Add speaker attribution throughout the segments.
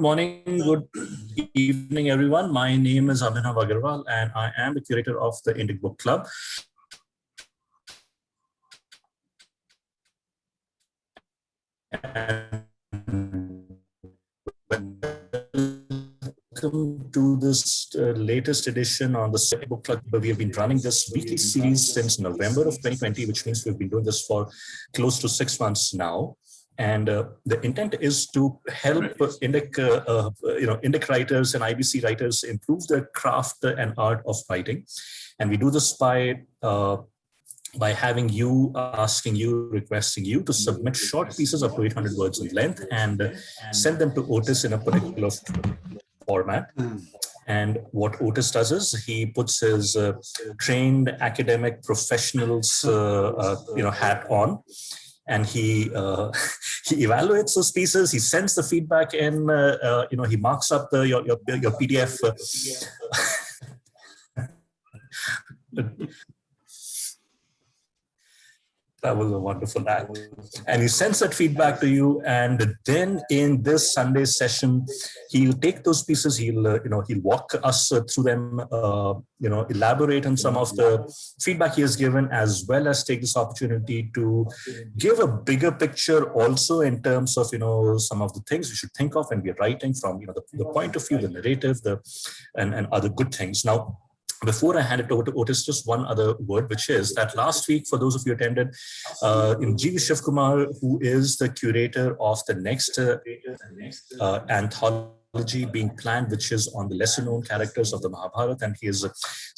Speaker 1: Good morning, good evening, everyone. My name is Abhinav Agarwal, and I am the curator of the Indic Book Club. And welcome to this latest edition on the Book Club. We have been running this weekly series since November of 2020, which means we've been doing this for close to 6 months now. And the intent is to help Indic writers and IBC writers improve their craft and art of writing. And we do this by having you, asking you, requesting you to submit short pieces up to 800 words in length and send them to Otis in a particular format. And what Otis does is he puts his trained academic professional's hat on, and he evaluates those pieces. He sends the feedback in. He marks up your PDF. That was a wonderful act. And he sends that feedback to you. And then in this Sunday session, he'll take those pieces, he'll walk us through them, elaborate on some of the feedback he has given, as well as take this opportunity to give a bigger picture also in terms of, some of the things we should think of when we're writing from, the point of view, the narrative, and other good things. Now, before I hand it over to Otis, just one other word, which is that last week, for those of you who attended, G.V. Shivkumar, who is the curator of the next anthology being planned, which is on the lesser known characters of the Mahabharata, and he has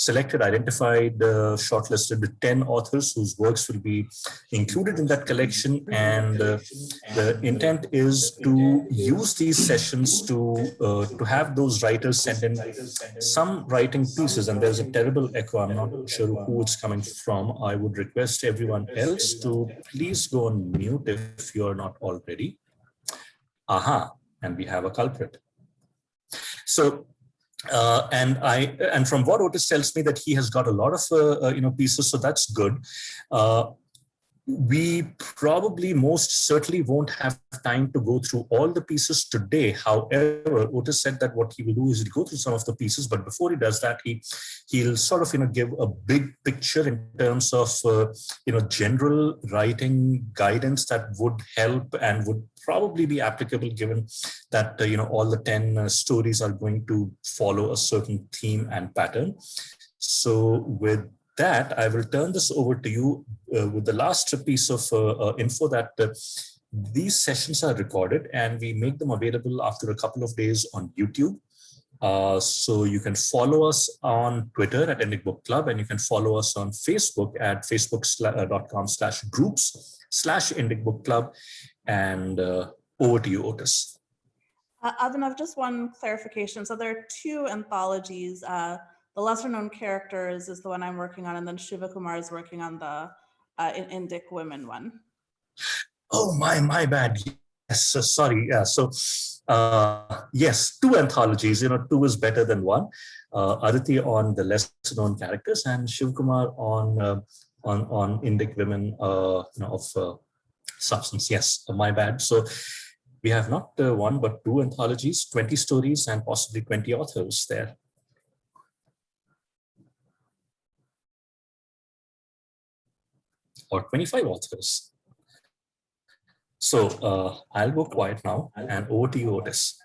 Speaker 1: identified, shortlisted 10 authors whose works will be included in that collection. And the intent is to use these sessions to have those writers send in some writing pieces. And there's a terrible echo. I'm not sure who it's coming from. I would request everyone else to please go on mute if you're not already. And we have a culprit. So, and from what Otis tells me that he has got a lot of pieces, so that's good. We probably most certainly won't have time to go through all the pieces today. However, Otis said that what he will do is he'll go through some of the pieces, but before he does that, he'll sort of give a big picture in terms of general writing guidance that would help and would probably be applicable, given that all the 10 stories are going to follow a certain theme and pattern. So with that, I will turn this over to you with the last piece of info that these sessions are recorded and we make them available after a couple of days on YouTube. So you can follow us on Twitter at Indic Book Club, and you can follow us on Facebook at facebook.com/groups/Indic Book Club. And over to you, Otis.
Speaker 2: Abhinav, just one clarification. So there are two anthologies. The Lesser Known Characters is the one I'm working on, and then Shiva Kumar is working on the Indic Women one.
Speaker 1: Oh, my bad. Yes, sorry. Yeah, so yes, two anthologies. Two is better than one. Aditi on the Lesser Known Characters, and Shiva Kumar on Indic Women of substance. Yes, my bad. So we have not one but two anthologies, 20 stories, and possibly 20 authors there. Or 25 authors. So I'll go quiet now, and over to you, Otis.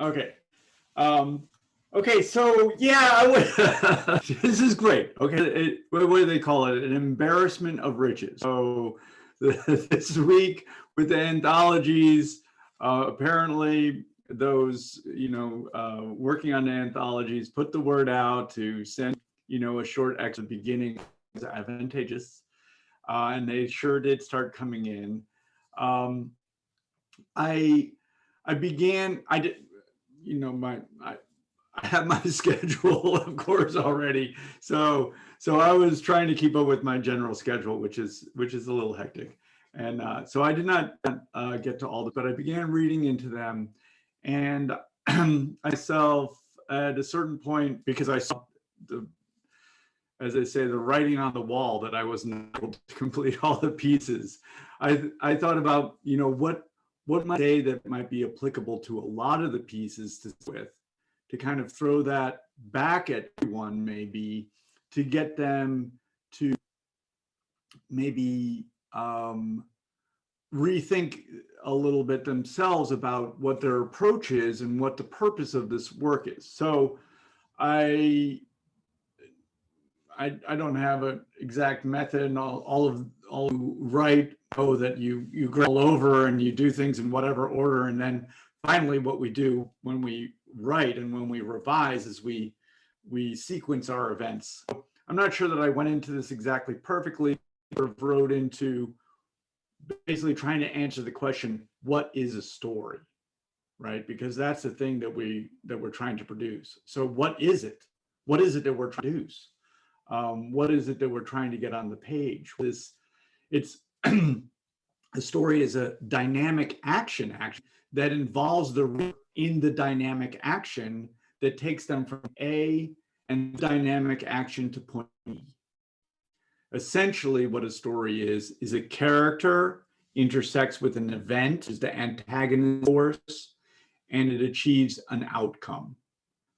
Speaker 3: Okay. Okay, so yeah, this is great. Okay, what do they call it? An embarrassment of riches. So this week with the anthologies, apparently those working on the anthologies put the word out to send a short extra beginning is advantageous, and they sure did start coming in. I have my schedule, of course, already. So I was trying to keep up with my general schedule, which is a little hectic. And so I did not get to all of it, but I began reading into them. And myself at a certain point, because I saw as I say, the writing on the wall that I wasn't able to complete all the pieces, I thought about, what what might say that might be applicable to a lot of the pieces to kind of throw that back at everyone, maybe to get them to maybe rethink a little bit themselves about what their approach is and what the purpose of this work is. So I don't have an exact method, and all you write, that you go over and you do things in whatever order, and then finally what we do when we write and when we revise is we sequence our events. So I'm not sure that I went into this exactly perfectly, or wrote into basically trying to answer the question, what is a story, right? Because that's the thing that we're trying to produce. So what is it? What is it that we're trying to produce? What is it that we're trying to get on the page? It's a story is a dynamic action that involves the reader in the dynamic action that takes them from A and dynamic action to point B. Essentially, what a story is a character intersects with an event, is the antagonist force, and it achieves an outcome.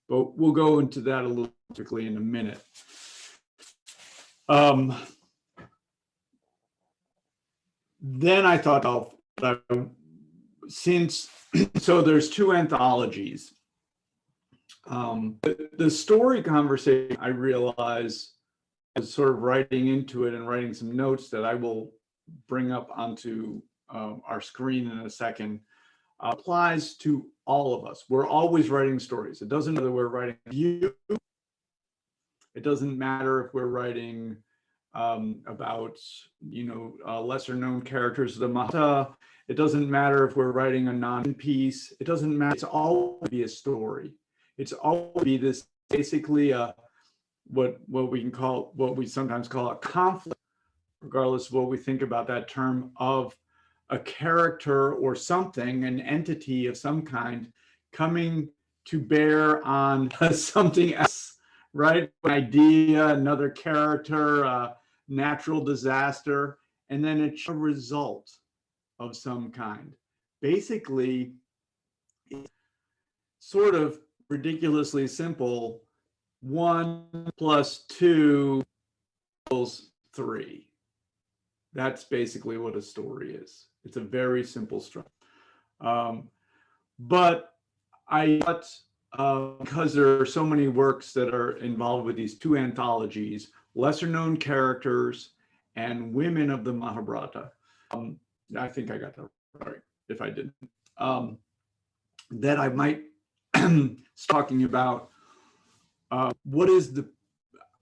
Speaker 3: But we'll go into that a little quickly in a minute. Then I thought, so there's two anthologies. The story conversation, I realize, is sort of writing into it and writing some notes that I will bring up onto our screen in a second, applies to all of us. We're always writing stories. It doesn't matter whether we're writing you. It doesn't matter if we're writing about, lesser known characters of the Mahata. It doesn't matter if we're writing a non-piece. It doesn't matter. It's always be a story. It's always be this basically what we sometimes call a conflict, regardless of what we think about that term, of a character or something, an entity of some kind, coming to bear on something else, right? An idea, another character, natural disaster, and then it's a result of some kind. Basically, it's sort of ridiculously simple. 1 + 2 = 3. That's basically what a story is. It's a very simple structure. But I thought, because there are so many works that are involved with these two anthologies, lesser known characters and women of the Mahabharata. I think I got that right. If I didn't, that I might talking about what is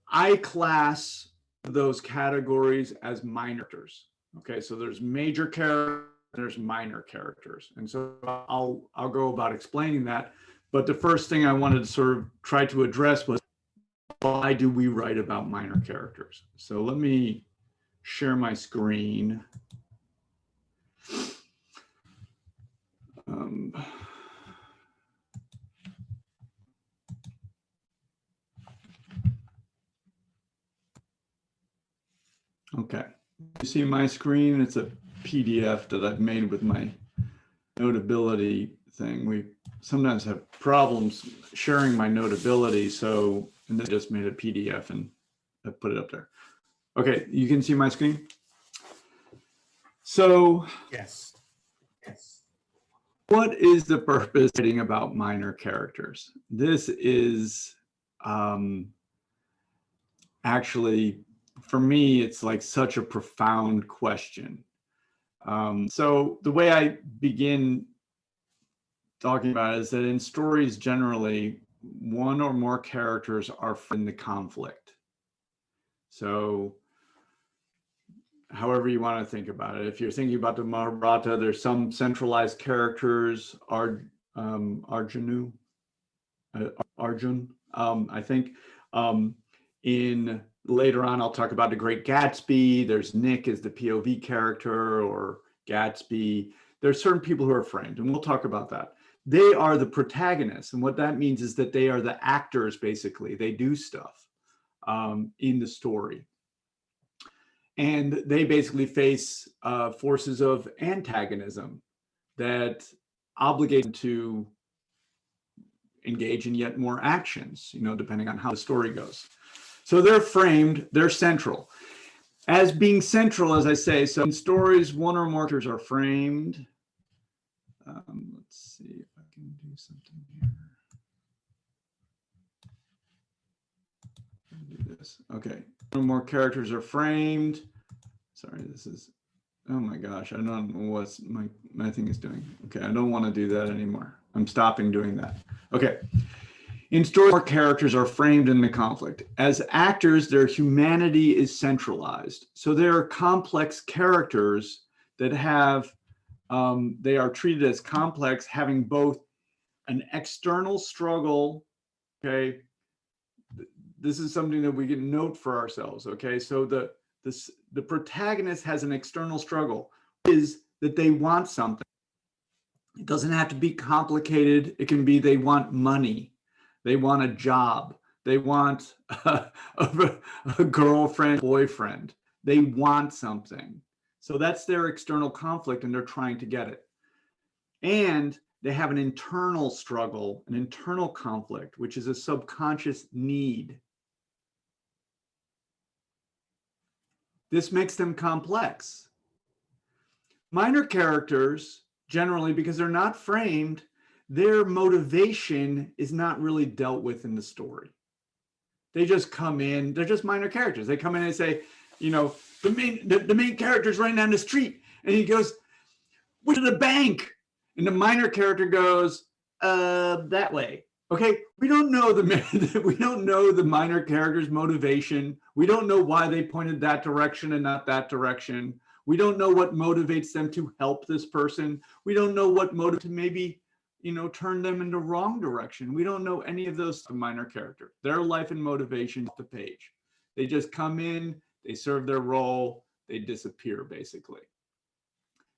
Speaker 3: I class those categories as minor characters. Okay, so there's major characters, there's minor characters, and so I'll go about explaining that. But the first thing I wanted to sort of try to address was, why do we write about minor characters? So let me share my screen. Okay, you see my screen? It's a PDF that I've made with my Notability thing. We sometimes have problems sharing my Notability, and then I just made a PDF and I put it up there. Okay, you can see my screen? So,
Speaker 1: Yes.
Speaker 3: What is the purpose of writing about minor characters? This is actually, for me, it's like such a profound question. So the way I begin talking about it is that in stories, generally, one or more characters are in the conflict. So however you want to think about it. If you're thinking about the Mahabharata, there's some centralized characters, Arjun, I think. In later on, I'll talk about the Great Gatsby. There's Nick as the POV character, or Gatsby. There's certain people who are framed, and we'll talk about that. They are the protagonists, and what that means is that they are the actors, basically. They do stuff in the story. And they basically face forces of antagonism that obligate them to engage in yet more actions, depending on how the story goes. So they're framed, they're central. As being central, as I say, so in stories, one or more characters are framed. Let's see if I can do something here. Do this. Okay, one or more characters are framed. Sorry, this is, oh my gosh, I don't know what my thing is doing. Okay, I don't want to do that anymore. I'm stopping doing that. Okay. In stories, more characters are framed in the conflict. As actors, their humanity is centralized. So there are complex characters that have, they are treated as complex, having both an external struggle, okay? This is something that we can note for ourselves, okay? So the protagonist has an external struggle, is that they want something. It doesn't have to be complicated. It can be they want money. They want a job. They want a girlfriend, boyfriend. They want something. So that's their external conflict, and they're trying to get it. And they have an internal struggle, an internal conflict, which is a subconscious need. This makes them complex. Minor characters, generally, because they're not framed, their motivation is not really dealt with in the story. They just come in, they're just minor characters. They come in and say, the main character's running down the street and he goes, "Where's the bank?" And the minor character goes, that way. Okay, we don't know the minor character's motivation. We don't know why they pointed that direction and not that direction. We don't know what motivates them to help this person. We don't know what motivates to maybe turn them in the wrong direction. We don't know any of those minor character. Their life and motivation off the page. They just come in, they serve their role, they disappear basically.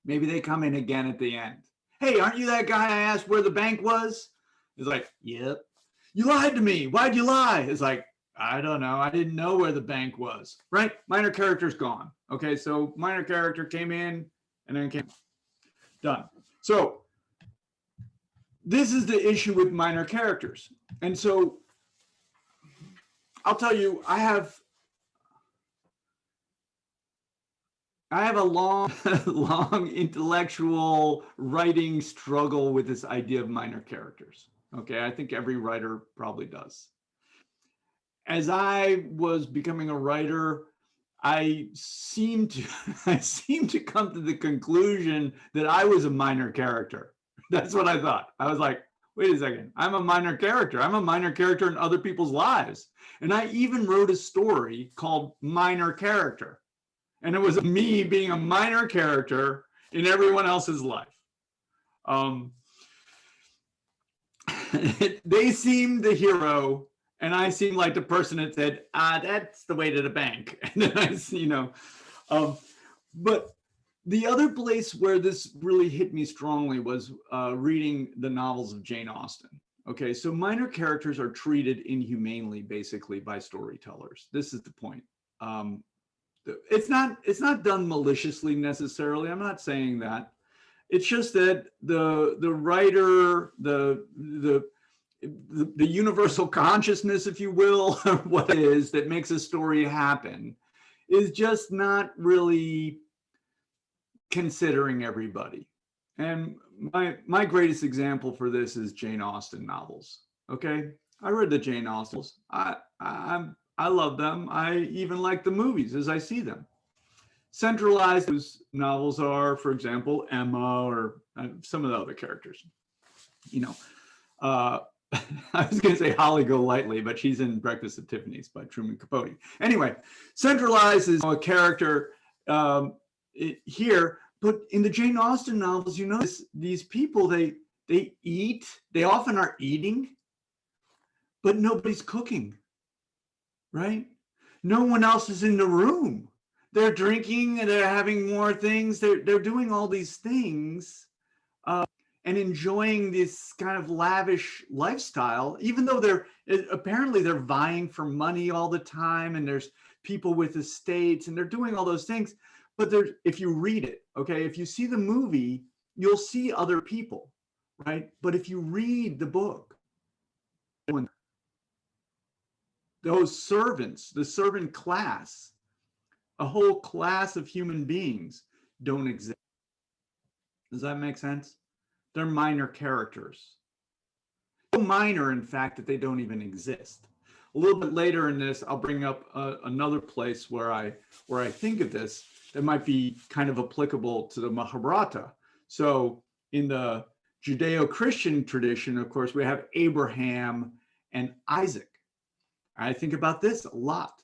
Speaker 3: Maybe they come in again at the end. "Hey, aren't you that guy I asked where the bank was?" It's like, "Yep." "You lied to me. Why'd you lie?" It's like, "I don't know. I didn't know where the bank was." Right? Minor character's gone. Okay, so minor character came in and then came. Done. So this is the issue with minor characters. And so I'll tell you, I have a long intellectual writing struggle with this idea of minor characters. Okay, I think every writer probably does. As I was becoming a writer, I seemed to come to the conclusion that I was a minor character. That's what I thought. I was like, wait a second, I'm a minor character. I'm a minor character in other people's lives. And I even wrote a story called Minor Character. And it was me being a minor character in everyone else's life. They seemed the hero, and I seemed like the person that said, "That's the way to the bank." And then but the other place where this really hit me strongly was reading the novels of Jane Austen. Okay, so minor characters are treated inhumanely, basically, by storytellers. This is the point. It's not done maliciously necessarily. I'm not saying that. It's just that the writer, the universal consciousness, if you will, what it is that makes a story happen, is just not really considering everybody. And my greatest example for this is Jane Austen novels. Okay, I read the Jane Austens. I love them. I even like the movies as I see them. Centralized those novels are, for example, Emma or some of the other characters. I was going to say Holly Golightly, but she's in Breakfast at Tiffany's by Truman Capote. Anyway, centralized is a character here, but in the Jane Austen novels, these people, they eat, they often are eating, but nobody's cooking, right? No one else is in the room. They're drinking and they're having more things. They're doing all these things and enjoying this kind of lavish lifestyle, even though they're vying for money all the time, and there's people with estates and they're doing all those things. But if you read it, okay, if you see the movie, you'll see other people, right? But if you read the book, those servants, the servant class, a whole class of human beings don't exist. Does that make sense? They're minor characters. So minor, in fact, that they don't even exist. A little bit later in this, I'll bring up another place where I think of this that might be kind of applicable to the Mahabharata. So in the Judeo-Christian tradition, of course, we have Abraham and Isaac. I think about this a lot.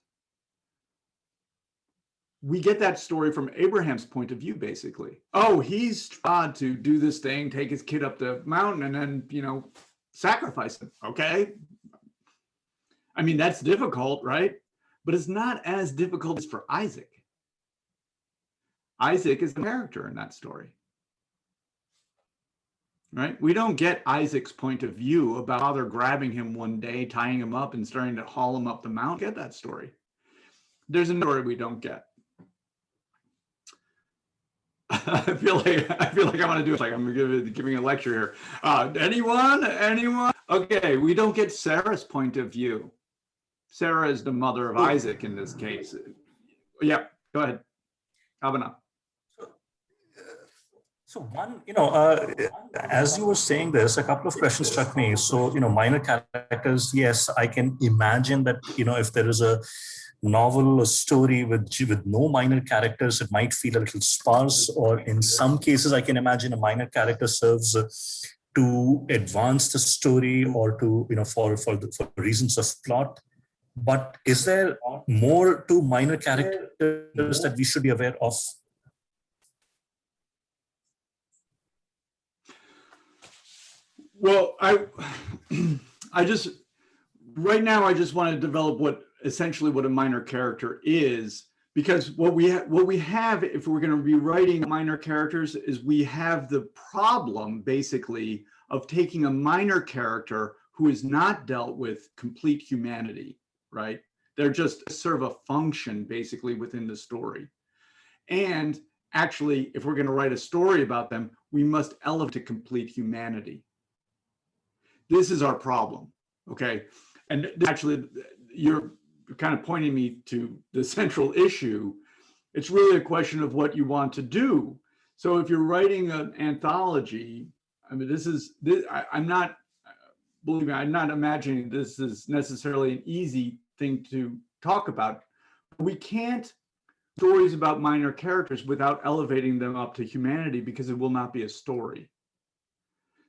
Speaker 3: We get that story from Abraham's point of view, basically. Oh, he's tried to do this thing, take his kid up the mountain and then, you know, sacrifice him. Okay. I mean, that's difficult, right? But it's not as difficult as for Isaac. Isaac is the character in that story, right? We don't get Isaac's point of view about father grabbing him one day, tying him up and starting to haul him up the mountain. Get that story. There's another story we don't get. I feel like I want to do it. Like I'm giving a lecture here. Anyone? Okay, we don't get Sarah's point of view. Sarah is the mother of Isaac in this case. Yeah, go ahead, Abhinav.
Speaker 1: So one, as you were saying this, a couple of questions struck me. So, minor characters, yes, I can imagine that, if there is a novel or story with no minor characters, it might feel a little sparse, or in some cases, I can imagine a minor character serves to advance the story or to, for reasons of plot. But is there more to minor characters that we should be aware of?
Speaker 3: Well, I just right now I just want to develop essentially what a minor character is, because what we have if we're going to be writing minor characters is we have the problem basically of taking a minor character who is not dealt with complete humanity, right? They're just serve a function basically within the story. And actually, if we're going to write a story about them, we must elevate to complete humanity. This is our problem, okay? And actually, you're kind of pointing me to the central issue. It's really a question of what you want to do. So if you're writing an anthology, I mean, I'm not, believe me, I'm not imagining this is necessarily an easy thing to talk about. We can't stories about minor characters without elevating them up to humanity, because it will not be a story.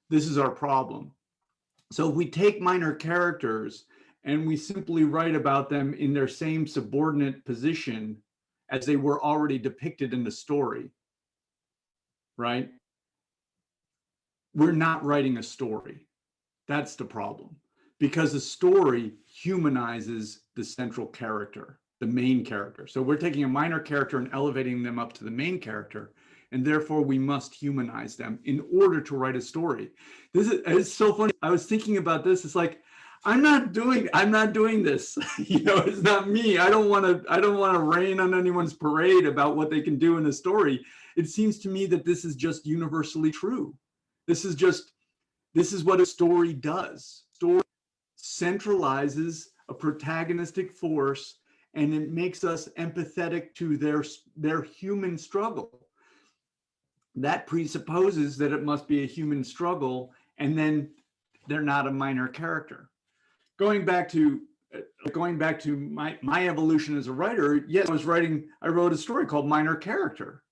Speaker 3: This is our problem. So if we take minor characters and we simply write about them in their same subordinate position as they were already depicted in the story, right? We're not writing a story. That's the problem, because the story humanizes the central character, the main character. So we're taking a minor character and elevating them up to the main character, and therefore we must humanize them in order to write a story. It's so funny. I was thinking about this. It's like, I'm not doing this. It's not me. I don't want to rain on anyone's parade about what they can do in the story. It seems to me that this is just universally true. This is what a story does. Story centralizes a protagonistic force, and it makes us empathetic to their human struggle. That presupposes that it must be a human struggle, and then they're not a minor character. Going back to my evolution as a writer, yes, I wrote a story called Minor Character.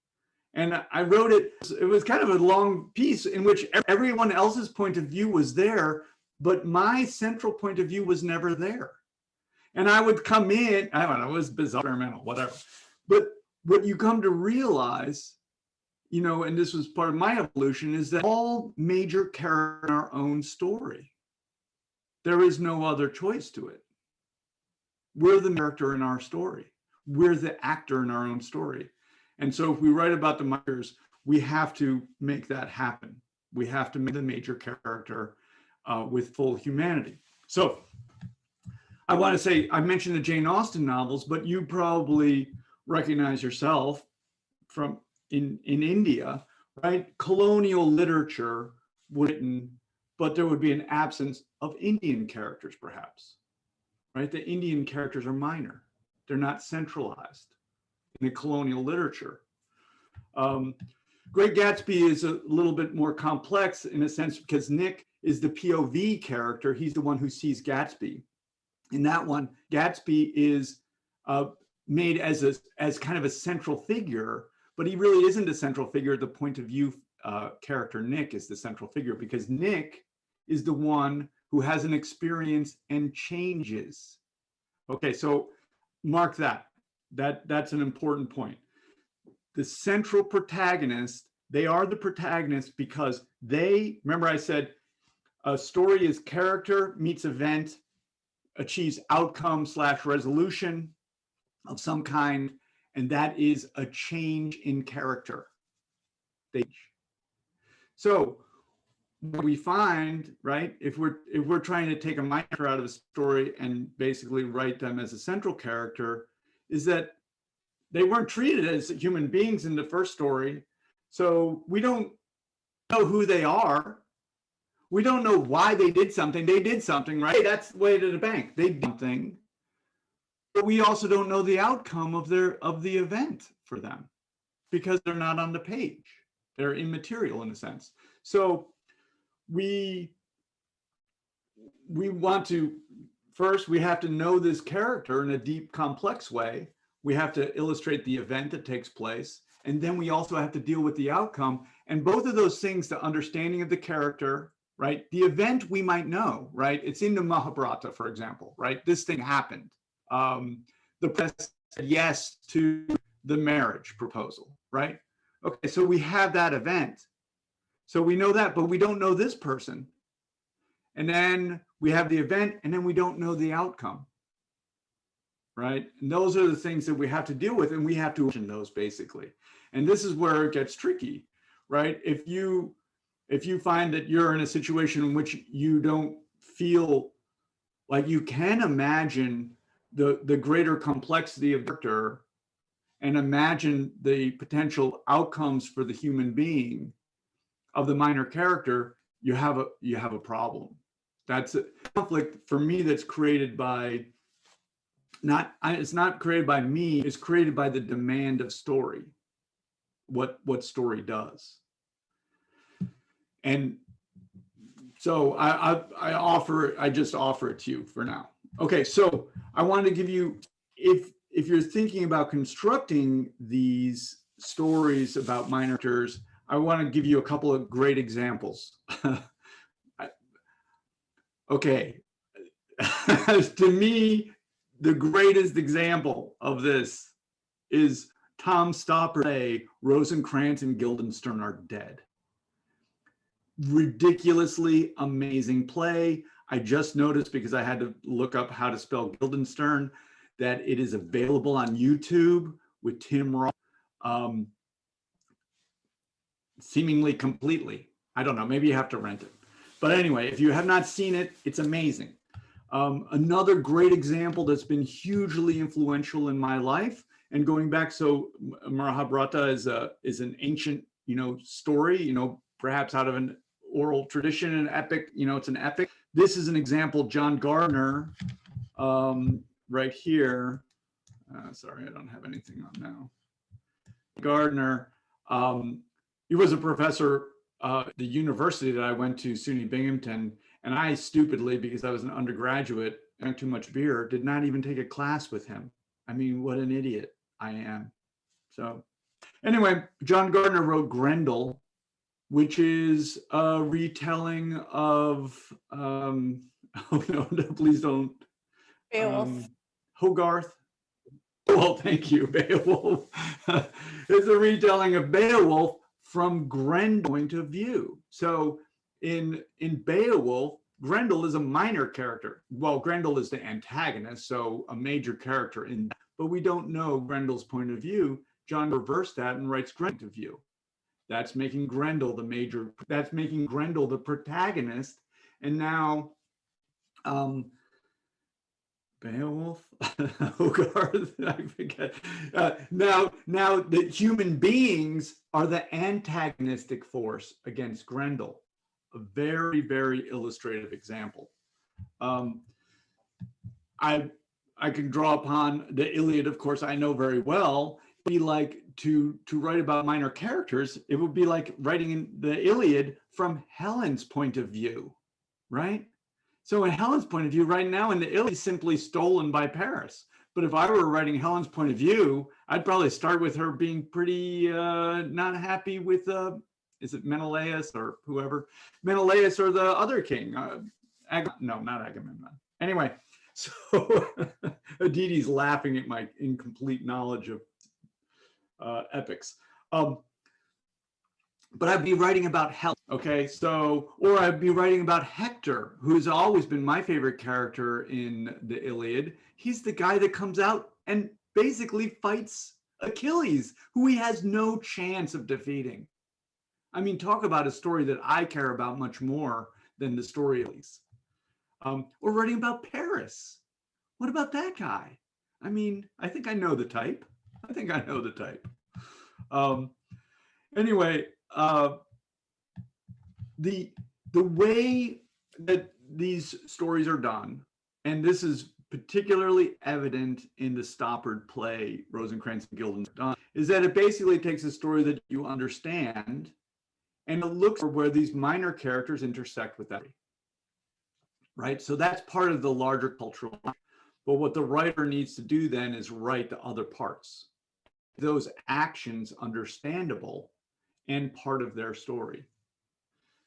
Speaker 3: And I wrote it was kind of a long piece in which everyone else's point of view was there, but my central point of view was never there. And I would come in, I don't know, it was bizarre, experimental, whatever. But what you come to realize, and this was part of my evolution, is that all major characters in our own story. There is no other choice to it. We're the character in our story. We're the actor in our own story. And so if we write about the minors, we have to make that happen. We have to make the major character with full humanity. So I want to say, I mentioned the Jane Austen novels, but you probably recognize yourself from in India, right? Colonial literature written, but there would be an absence of Indian characters, perhaps, right? The Indian characters are minor. They're not centralized in the colonial literature. Great Gatsby is a little bit more complex in a sense because Nick is the POV character. He's the one who sees Gatsby. In that one, Gatsby is made as kind of a central figure, but he really isn't a central figure. The point of view character Nick is the central figure because Nick is the one who has an experience and changes. Okay, so mark that. That's an important point. The central protagonist, they are the protagonist because they, remember I said, a story is character meets event, achieves outcome / resolution of some kind, and that is a change in character. So what we find, right, if we're trying to take a minor character out of a story and basically write them as a central character, is that they weren't treated as human beings in the first story. So we don't know who they are. We don't know why they did something. They did something, right? That's the way to the bank. They did something. But we also don't know the outcome of the event for them because they're not on the page. They're immaterial in a sense. So we want to, first, we have to know this character in a deep, complex way. We have to illustrate the event that takes place. And then we also have to deal with the outcome. And both of those things, the understanding of the character, right? The event we might know, right? It's in the Mahabharata, for example, right? This thing happened. The press said yes to the marriage proposal, right? Okay, so we have that event. So we know that, but we don't know this person. And then we have the event, and then we don't know the outcome, right? And those are the things that we have to deal with, and we have to mention those basically. And this is where it gets tricky, right? If you find that you're in a situation in which you don't feel like you can imagine the greater complexity of the character and imagine the potential outcomes for the human being of the minor character, you have a problem. That's a conflict for me that's created by it's not created by me, it's created by the demand of story, what story does. And so I just offer it to you for now. Okay, so I wanted to give you, if you're thinking about constructing these stories about minor characters, I want to give you a couple of great examples. Okay, to me, the greatest example of this is Tom Stopper's play, Rosencrantz and Guildenstern Are Dead. Ridiculously amazing play. I just noticed, because I had to look up how to spell Guildenstern, that it is available on YouTube with Tim Roth, seemingly completely. I don't know, maybe you have to rent it. But anyway, if you have not seen it, it's amazing. Another great example that's been hugely influential in my life, and going back, so Mahabharata is an ancient, story, perhaps out of an oral tradition, an epic, it's an epic. This is an example, John Gardner, right here. Sorry, I don't have anything on now. Gardner, he was a professor at the university that I went to, SUNY Binghamton, and I stupidly, because I was an undergraduate, drank too much beer, did not even take a class with him. I mean, what an idiot I am. So anyway, John Gardner wrote Grendel, which is a retelling of, oh no, please don't.
Speaker 2: Beowulf.
Speaker 3: Hogarth. Well, thank you, Beowulf. It's a retelling of Beowulf from Grendel's point of view. So in Beowulf, Grendel is a minor character. Well, Grendel is the antagonist, so a major character in that, but we don't know Grendel's point of view. John reversed that and writes Grendel's point of view. That's making Grendel that's making Grendel the protagonist. And now Beowulf, Hogarth, I forget. Now the human beings are the antagonistic force against Grendel. A very, very illustrative example. I can draw upon the Iliad, of course, I know very well. It'd be like to write about minor characters, it would be like writing in the Iliad from Helen's point of view, right? So in Helen's point of view, right now in the Iliad is simply stolen by Paris. But if I were writing Helen's point of view, I'd probably start with her being pretty not happy with, is it Menelaus or whoever? Menelaus or the other king? No, not Agamemnon. Anyway, so Aditi's laughing at my incomplete knowledge of epics. But I'd be writing about Helen, okay? So, or I'd be writing about Hector, who's always been my favorite character in the Iliad. He's the guy that comes out and basically fights Achilles, who he has no chance of defeating. I mean, talk about a story that I care about much more than the story of Achilles. Or writing about Paris. What about that guy? I mean, I think I know the type. Anyway, the way that these stories are done, and this is particularly evident in the Stoppard play, Rosencrantz and Guildenstern, is that it basically takes a story that you understand and it looks for where these minor characters intersect with that, right? So that's part of the larger cultural. But what the writer needs to do then is write the other parts, those actions understandable and part of their story.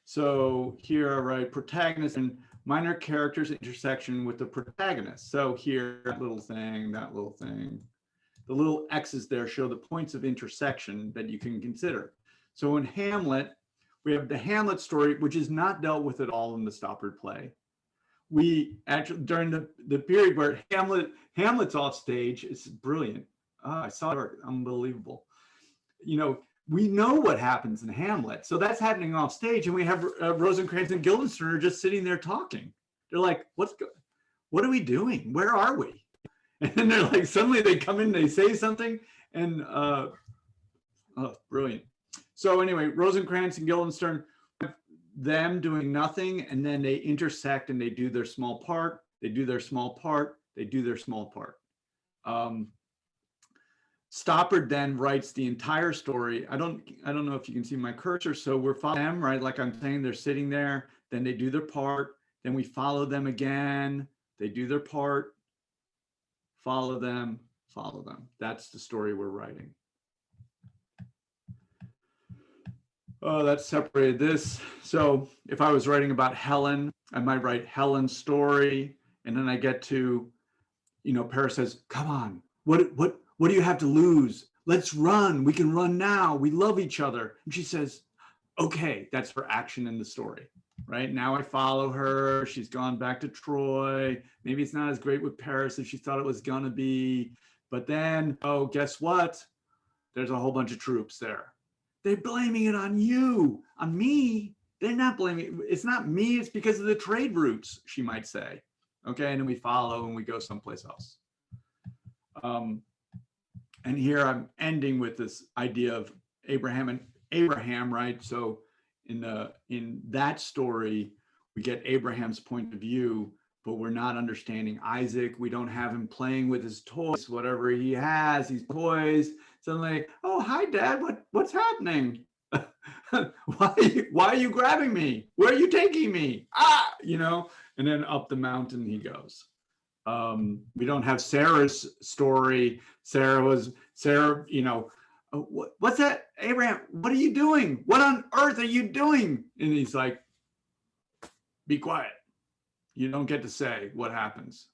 Speaker 3: So here I write protagonist and minor characters intersection with the protagonist. So here, that little thing, the little X's there show the points of intersection that you can consider. So in Hamlet, we have the Hamlet story, which is not dealt with at all in the Stoppard play. We actually, during the period where Hamlet's off stage, it's brilliant. I saw it, unbelievable. You know, we know what happens in Hamlet. So that's happening off stage. And we have Rosencrantz and Guildenstern are just sitting there talking. They're like, what are we doing? Where are we? And then they're like, suddenly they come in, they say something and brilliant. So anyway, Rosencrantz and Guildenstern, them doing nothing, and then they intersect and they do their small part, they do their small part, they do their small part. Stoppard then writes the entire story. I don't know if you can see my cursor. So we're following them, right? Like I'm saying, they're sitting there, then they do their part, then we follow them again, they do their part, follow them, follow them. That's the story we're writing. Oh, that's separated this. So if I was writing about Helen, I might write Helen's story. And then I get to, you know, Paris says, come on, what do you have to lose? Let's run. We can run now. We love each other. And she says, okay, that's her action in the story, right? Now I follow her. She's gone back to Troy. Maybe it's not as great with Paris as she thought it was going to be. But then, oh, guess what? There's a whole bunch of troops there. They're blaming it on you, on me. They're not blaming it. It's not me. It's because of the trade routes, she might say. Okay, and then we follow and we go someplace else. And here I'm ending with this idea of Abraham, right? So in that story, we get Abraham's point of view, but we're not understanding Isaac. We don't have him playing with his toys, whatever he has, these toys. Suddenly, oh, hi, Dad, what's happening? Why are you grabbing me? Where are you taking me? You know, and then up the mountain he goes. We don't have Sarah's story. Sarah, you know, what's that? Abraham, what are you doing? What on earth are you doing? And he's like, be quiet. You don't get to say what happens.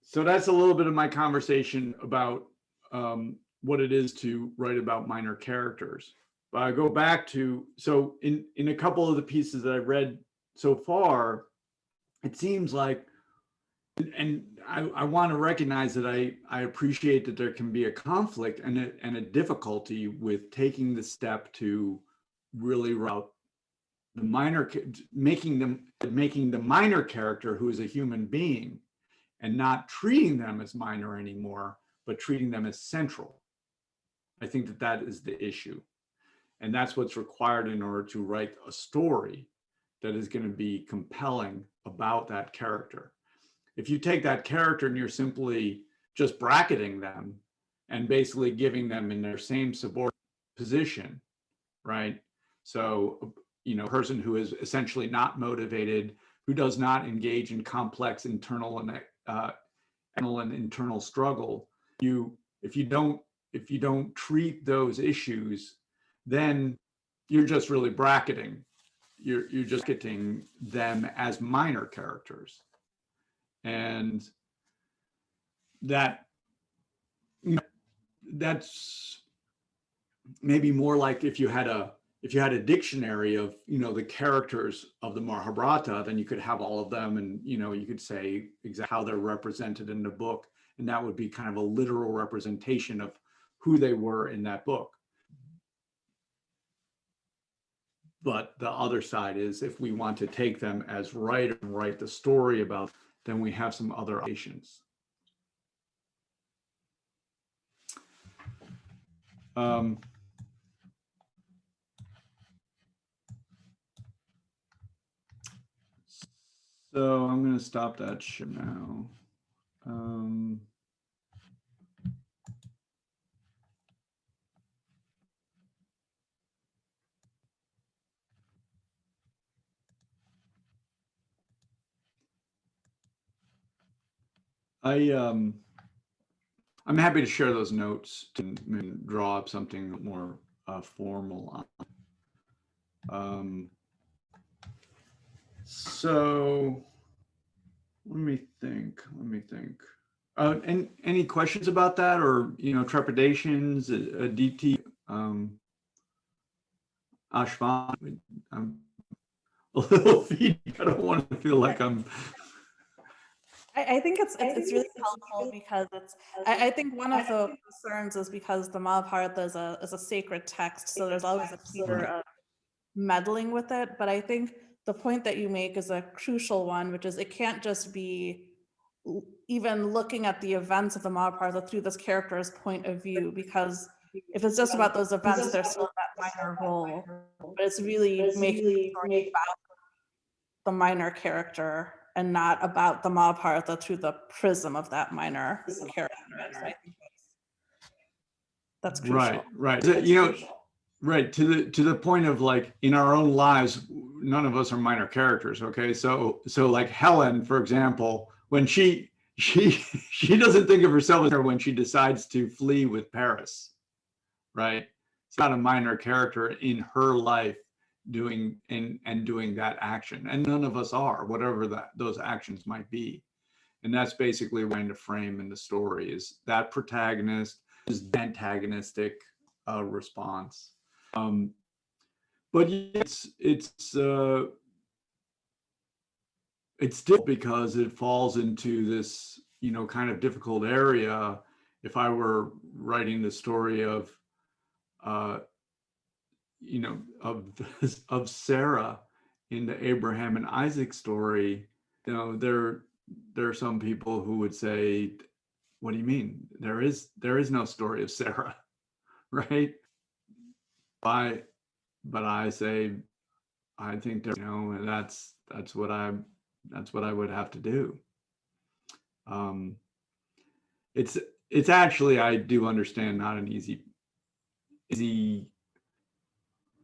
Speaker 3: So that's a little bit of my conversation about what it is to write about minor characters. But I go back to, so in a couple of the pieces that I've read so far, it seems like, and I want to recognize that I appreciate that there can be a conflict and a difficulty with taking the step to really route the minor, making the minor character who is a human being, and not treating them as minor anymore, but treating them as central. I think that that is the issue. And that's what's required in order to write a story that is going to be compelling about that character. If you take that character and you're simply just bracketing them and basically giving them in their same subordinate position, right? So, you know, a person who is essentially not motivated, who does not engage in complex internal and internal struggle, if you don't treat those issues, then you're just really bracketing. You're just getting them as minor characters, and that's maybe more like if you had a dictionary of, you know, the characters of the Mahabharata, then you could have all of them, and, you know, you could say exactly how they're represented in the book, and that would be kind of a literal representation of who they were in that book. But the other side is, if we want to take them as right and write the story about, then we have some other options. So I'm going to stop that share now. I'm happy to share those notes to draw up something more formal. So let me think. And any questions about that, or, you know, trepidations, DT, Ashvan? I'm a little feedback. I don't want to feel like I'm.
Speaker 2: I think it's really helpful because I think one of the concerns is because the Mahabharata is a sacred text, so there's always a fear of meddling with it. But I think the point that you make is a crucial one, which is it can't just be even looking at the events of the Mahabharata through this character's point of view, because if it's just about those events, they're still that minor role. But it's really making the story about the minor character and not about the Mahabharata through the prism of that minor character. So I think that's crucial.
Speaker 3: Right. You know, right, to the point of, like, in our own lives, none of us are minor characters. Okay, so like Helen, for example, when she doesn't think of herself as her when she decides to flee with Paris, right? It's not a minor character in her life doing that action, and none of us are, whatever those actions might be. And that's basically what I'm trying to frame in the story, is that protagonist is the antagonistic response. But it's still, because it falls into this, you know, kind of difficult area. If I were writing the story of you know, of Sarah in the Abraham and Isaac story, you know, there are some people who would say, what do you mean? There is no story of Sarah, right? But I say, I think there, you know, and that's what I would have to do. It's actually, I do understand, not an easy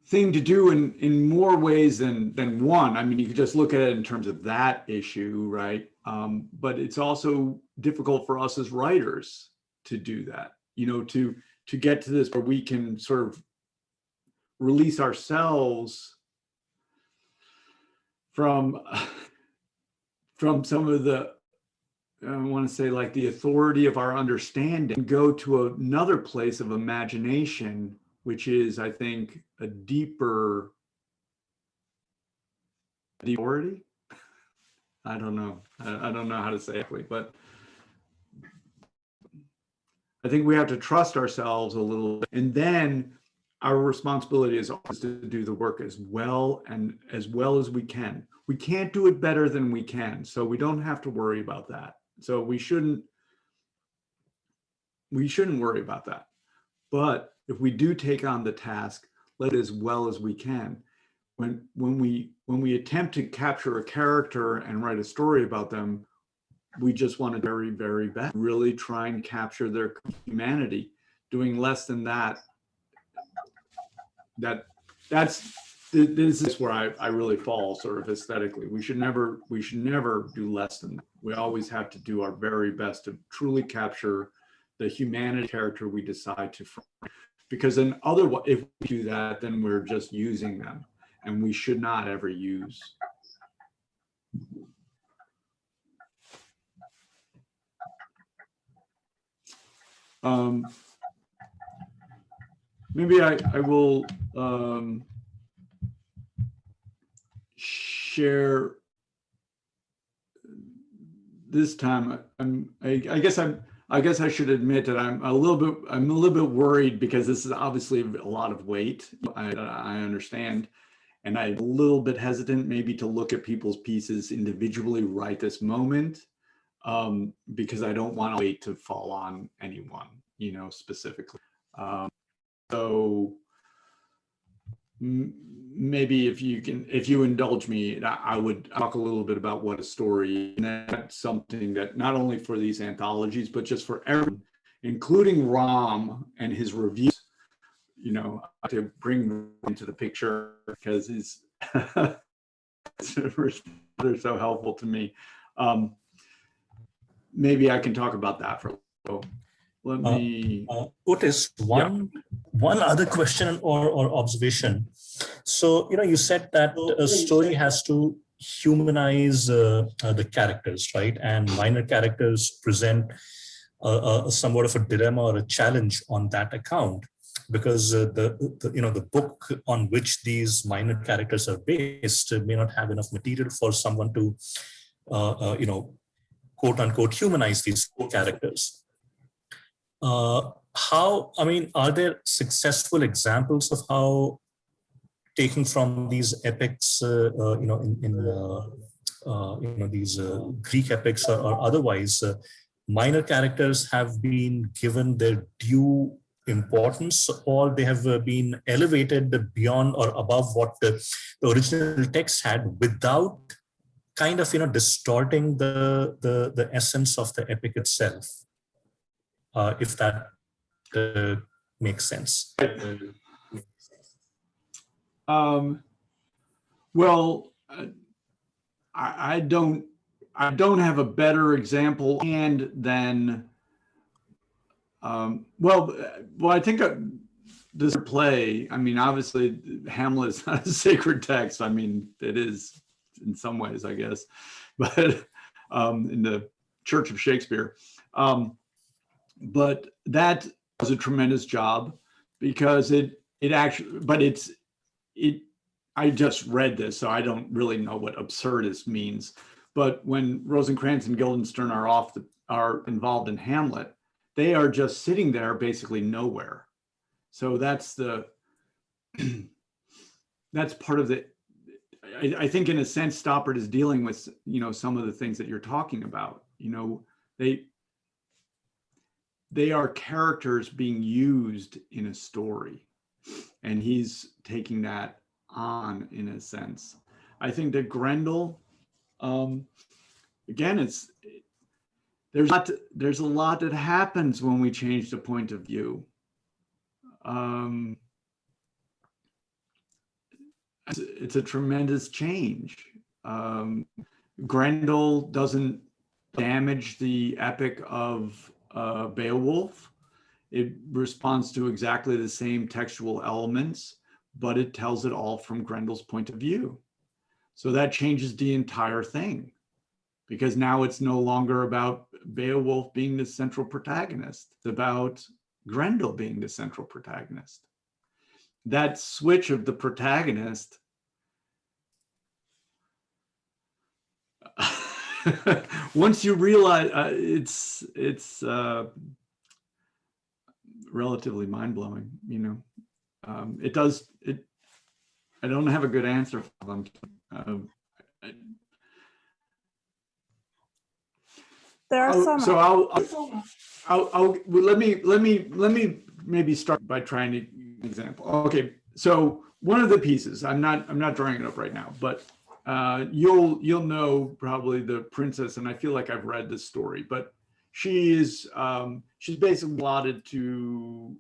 Speaker 3: thing to do in more ways than one. I mean, you could just look at it in terms of that issue, right? But it's also difficult for us as writers to do that, you know, to get to this where we can sort of release ourselves from some of the, I want to say, like, the authority of our understanding, and go to another place of imagination, which is, I think, a deeper authority. I don't know. I don't know how to say it, but I think we have to trust ourselves a little, and then our responsibility is always to do the work as well as we can. We can't do it better than we can, so we don't have to worry about that. So we shouldn't worry about that. But if we do take on the task, let it as well as we can. When we attempt to capture a character and write a story about them, we just want to very, very best. Really try and capture their humanity. Doing less than that, this is where I really fall sort of aesthetically. We should never do less than that. We always have to do our very best to truly capture the humanity character we decide to frame. Because if we do that, then we're just using them, and we should not ever use. Maybe I will share this time. I guess I should admit that I'm a little bit worried, because this is obviously a lot of weight. I understand, and I'm a little bit hesitant maybe to look at people's pieces individually right this moment, because I don't want to wait to fall on anyone, specifically. So maybe if you indulge me, I would talk a little bit about what a story is. And that's something that not only for these anthologies, but just for everyone, including Ram and his reviews, to bring into the picture, because his they're so helpful to me. Maybe I can talk about that for a little. Let me.
Speaker 1: Otis, one other question or observation. So, you said that a story has to humanize the characters, right? And minor characters present somewhat of a dilemma or a challenge on that account, because the book on which these minor characters are based may not have enough material for someone to, quote unquote, humanize these characters. Are there successful examples of how, taking from these epics, these Greek epics or otherwise, minor characters have been given their due importance, or they have been elevated beyond or above what the original text had, without kind of distorting the essence of the epic itself, if that makes sense.
Speaker 3: Well, I don't have a better example than I think this play. I mean, obviously, Hamlet is not a sacred text. I mean, it is in some ways, I guess, but in the Church of Shakespeare. But that was a tremendous job, because I just read this, so I don't really know what absurdist means. But when Rosencrantz and Guildenstern are involved in Hamlet, they are just sitting there basically nowhere. So that's part of the. I think in a sense, Stoppard is dealing with some of the things that you're talking about. They are characters being used in a story, and he's taking that on in a sense. I think that Grendel, again, there's a lot that happens when we change the point of view. It's a tremendous change. Grendel doesn't damage the epic of Beowulf. It responds to exactly the same textual elements, but it tells it all from Grendel's point of view. So that changes the entire thing, because now it's no longer about Beowulf being the central protagonist. It's about Grendel being the central protagonist. That switch of the protagonist once you realize it's relatively mind-blowing, it does, I don't have a good answer for them.
Speaker 2: There are some.
Speaker 3: So let me maybe start by trying to give an example. Okay, so one of the pieces, I'm not drawing it up right now, but you'll know probably the princess, and I feel like I've read this story, but she's basically allotted to,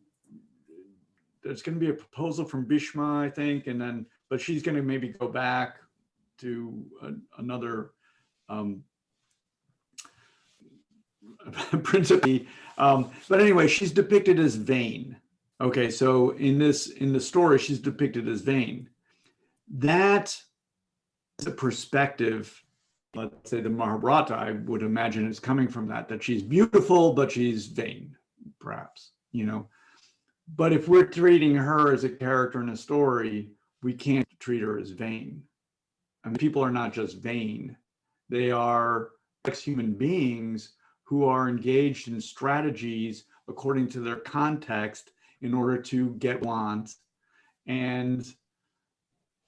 Speaker 3: there's going to be a proposal from Bhishma, I think, and then, but she's going to maybe go back to another principally. But anyway, she's depicted as vain. Okay, so in the story, she's depicted as vain. That is a perspective, let's say the Mahabharata, I would imagine is coming from that she's beautiful, but she's vain, perhaps, But if we're treating her as a character in a story, we can't treat her as vain. I mean, people are not just vain. They are human beings who are engaged in strategies according to their context in order to get wants. And,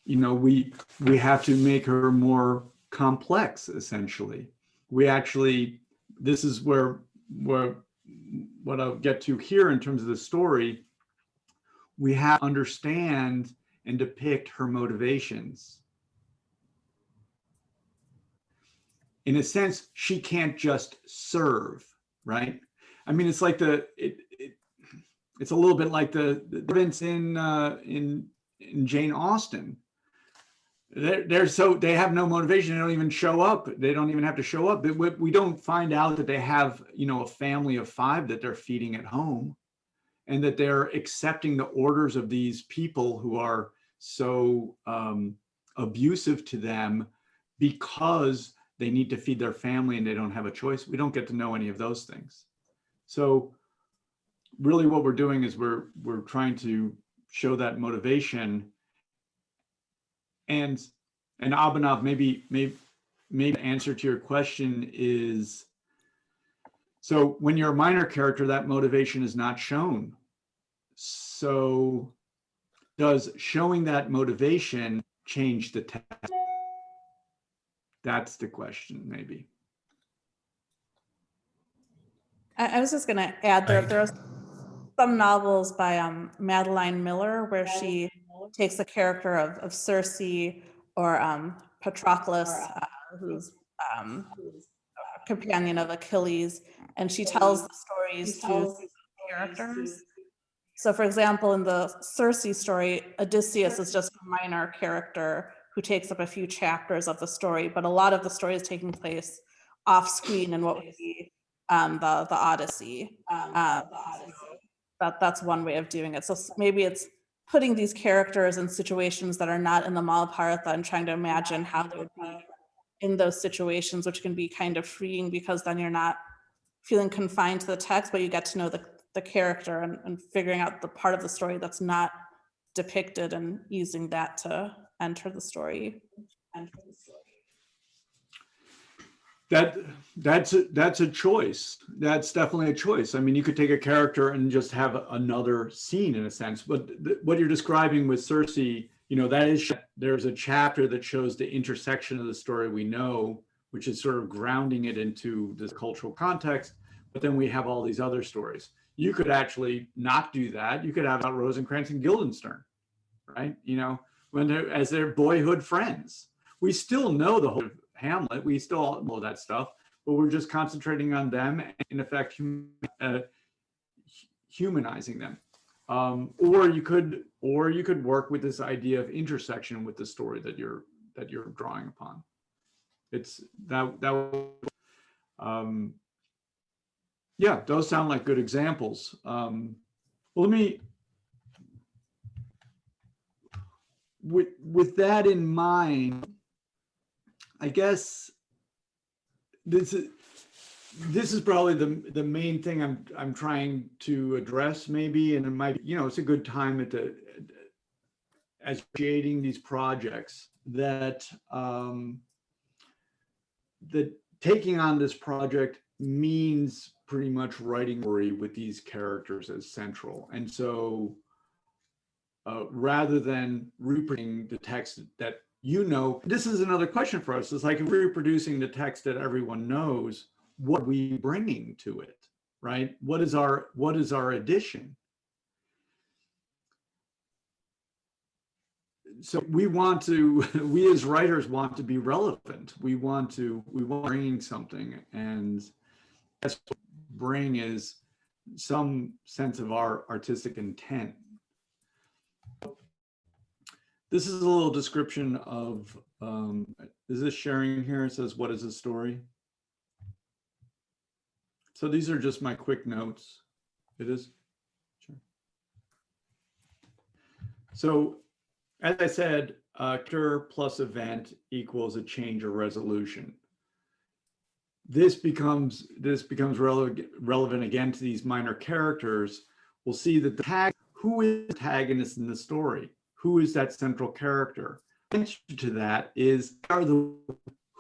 Speaker 3: we have to make her more complex, essentially. This is where what I'll get to here in terms of the story, we have to understand and depict her motivations. In a sense, she can't just serve, right? I mean, it's like it's a little bit like the events in Jane Austen. They have no motivation. They don't even show up. They don't even have to show up. We don't find out that they have, a family of 5 that they're feeding at home, and that they're accepting the orders of these people who are so abusive to them because they need to feed their family and they don't have a choice. We don't get to know any of those things. So really what we're doing is we're trying to show that motivation. And Abhinav, maybe the answer to your question is, so when you're a minor character, that motivation is not shown. So does showing that motivation change the text? That's the question, maybe.
Speaker 2: I was just going to add there are some novels by Madeline Miller where she takes the character of Circe or Patroclus, who's companion of Achilles, and she tells the stories to characters. So for example, in the Circe story, Odysseus is just a minor character who takes up a few chapters of the story, but a lot of the story is taking place off screen in what would be the Odyssey. That's one way of doing it. So maybe it's putting these characters in situations that are not in the Mahabharata and trying to imagine how they would be in those situations, which can be kind of freeing because then you're not feeling confined to the text, but you get to know the character and figuring out the part of the story that's not depicted and using that to enter the story.
Speaker 3: That's a choice. That's definitely a choice. I mean, you could take a character and just have another scene in a sense, but what you're describing with Circe, there's a chapter that shows the intersection of the story we know, which is sort of grounding it into this cultural context, but then we have all these other stories. You could actually not do that. You could have Rosencrantz and Guildenstern, right? As their boyhood friends. We still know the whole Hamlet, we still know that stuff, but we're just concentrating on them and in effect humanizing them. Or you could work with this idea of intersection with the story that you're drawing upon. It's yeah, those sound like good examples. Well, let me, with that in mind, I guess this is probably the main thing I'm trying to address, maybe, and it might, it's a good time as creating these projects that that taking on this project means pretty much writing a story with these characters as central. And so rather than reproducing the text that you know. This is another question for us. It's like, if we're reproducing the text that everyone knows, what are we bringing to it, right? What is our addition? So we as writers want to be relevant. We want to bring something, and that's what bring is some sense of our artistic intent. This is a little description of, is this sharing here? It says, what is a story? So these are just my quick notes. It is? Sure. So as I said, character plus event equals a change or resolution. This becomes relevant again to these minor characters. We'll see that who is the protagonist in the story? Who is that central character? The answer to that is who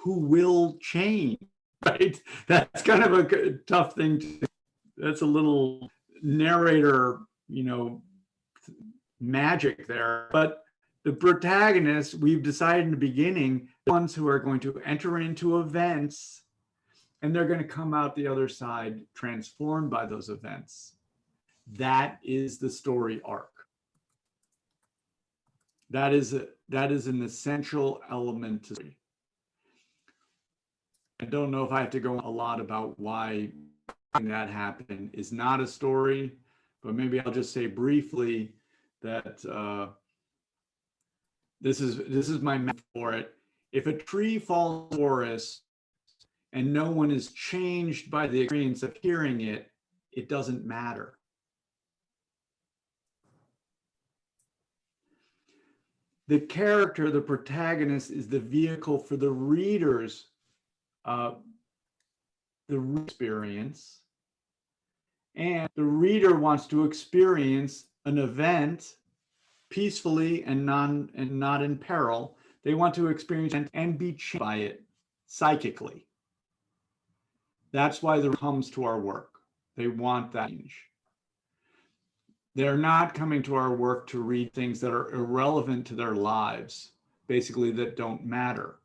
Speaker 3: will change, right? That's kind of a tough thing that's a little narrator, magic there. But the protagonists, we've decided in the beginning, the ones who are going to enter into events, and they're going to come out the other side transformed by those events. That is the story arc. That is an essential element to story. I don't know if I have to go a lot about why that happened is not a story, but maybe I'll just say briefly that this is my metaphor for it. If a tree falls in the forest and no one is changed by the experience of hearing it, it doesn't matter. The character, the protagonist, is the vehicle for the reader's experience. And the reader wants to experience an event peacefully and not in peril. They want to experience and be changed by it psychically. That's why they comes to our work. They want that change. They're not coming to our work to read things that are irrelevant to their lives, basically that don't matter.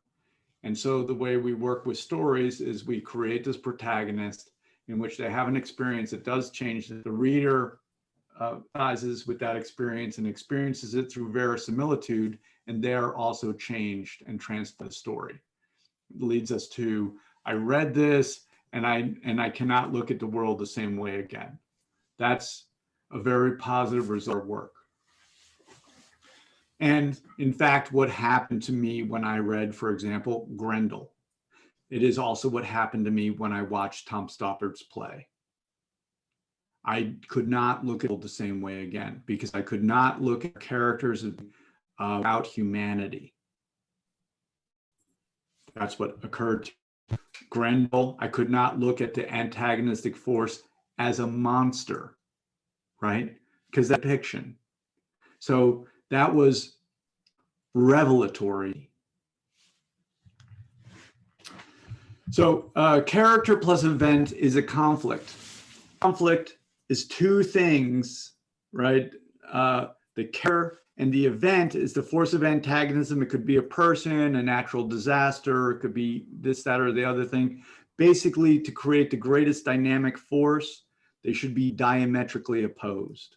Speaker 3: And so the way we work with stories is we create this protagonist in which they have an experience that does change. The reader rises with that experience and experiences it through verisimilitude, and they're also changed and transformed the story. It leads us to, I read this and I cannot look at the world the same way again. That's a very positive result of work. And in fact, what happened to me when I read, for example, Grendel, it is also what happened to me when I watched Tom Stoppard's play. I could not look at it the same way again because I could not look at characters about humanity. That's what occurred to Grendel. I could not look at the antagonistic force as a monster, right? Because that depiction. So that was revelatory. So character plus event is a conflict. Conflict is two things, right? The character and the event is the force of antagonism. It could be a person, a natural disaster. It could be this, that, or the other thing. Basically, to create the greatest dynamic force, they should be diametrically opposed.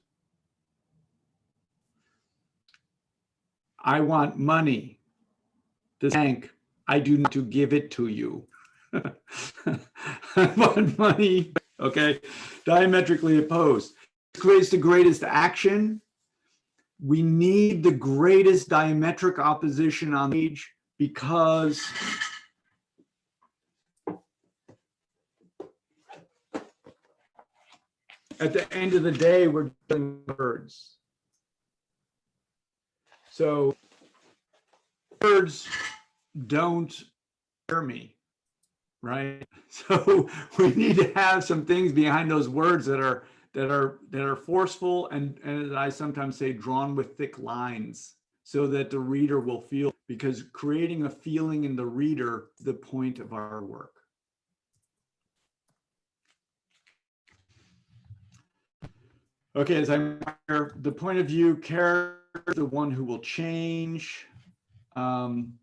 Speaker 3: I want money. This bank, I do not to give it to you. I want money. Okay, diametrically opposed. This creates the greatest action. We need the greatest diametric opposition on the page because at the end of the day, we're doing words. So words don't hear me, right? So we need to have some things behind those words that are forceful and as I sometimes say, drawn with thick lines so that the reader will feel, because creating a feeling in the reader is the point of our work. Okay, as I'm here, the point of view, character the one who will change. And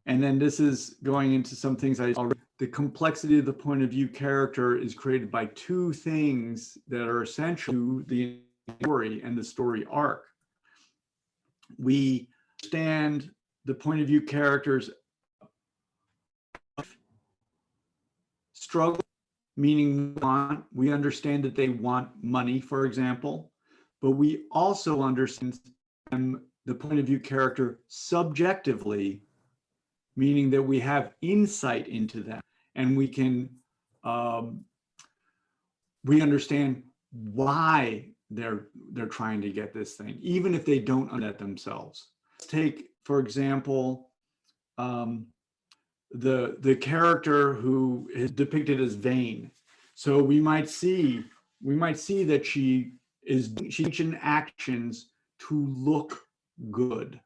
Speaker 3: then this is going into some things I already. The complexity of the point of view character is created by two things that are essential to the story and the story arc. We understand the point of view characters struggle, meaning we understand that they want money, for example, but we also understand the point of view character subjectively, meaning that we have insight into them and we can, we understand why they're trying to get this thing, even if they don't understand it themselves. Take, for example, the character who is depicted as vain. So we might see that she's taking actions to look good.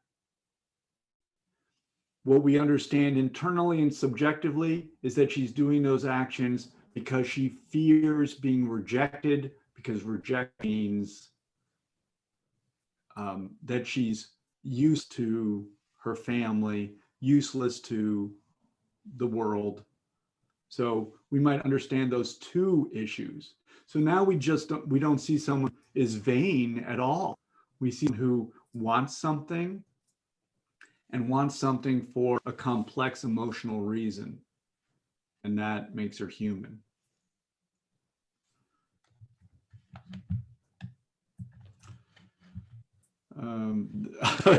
Speaker 3: What we understand internally and subjectively is that she's doing those actions because she fears being rejected, because reject means that she's used to her family, useless to the world. So we might understand those two issues. So now we don't see someone is vain at all. We see who wants something and wants something for a complex emotional reason. And that makes her human.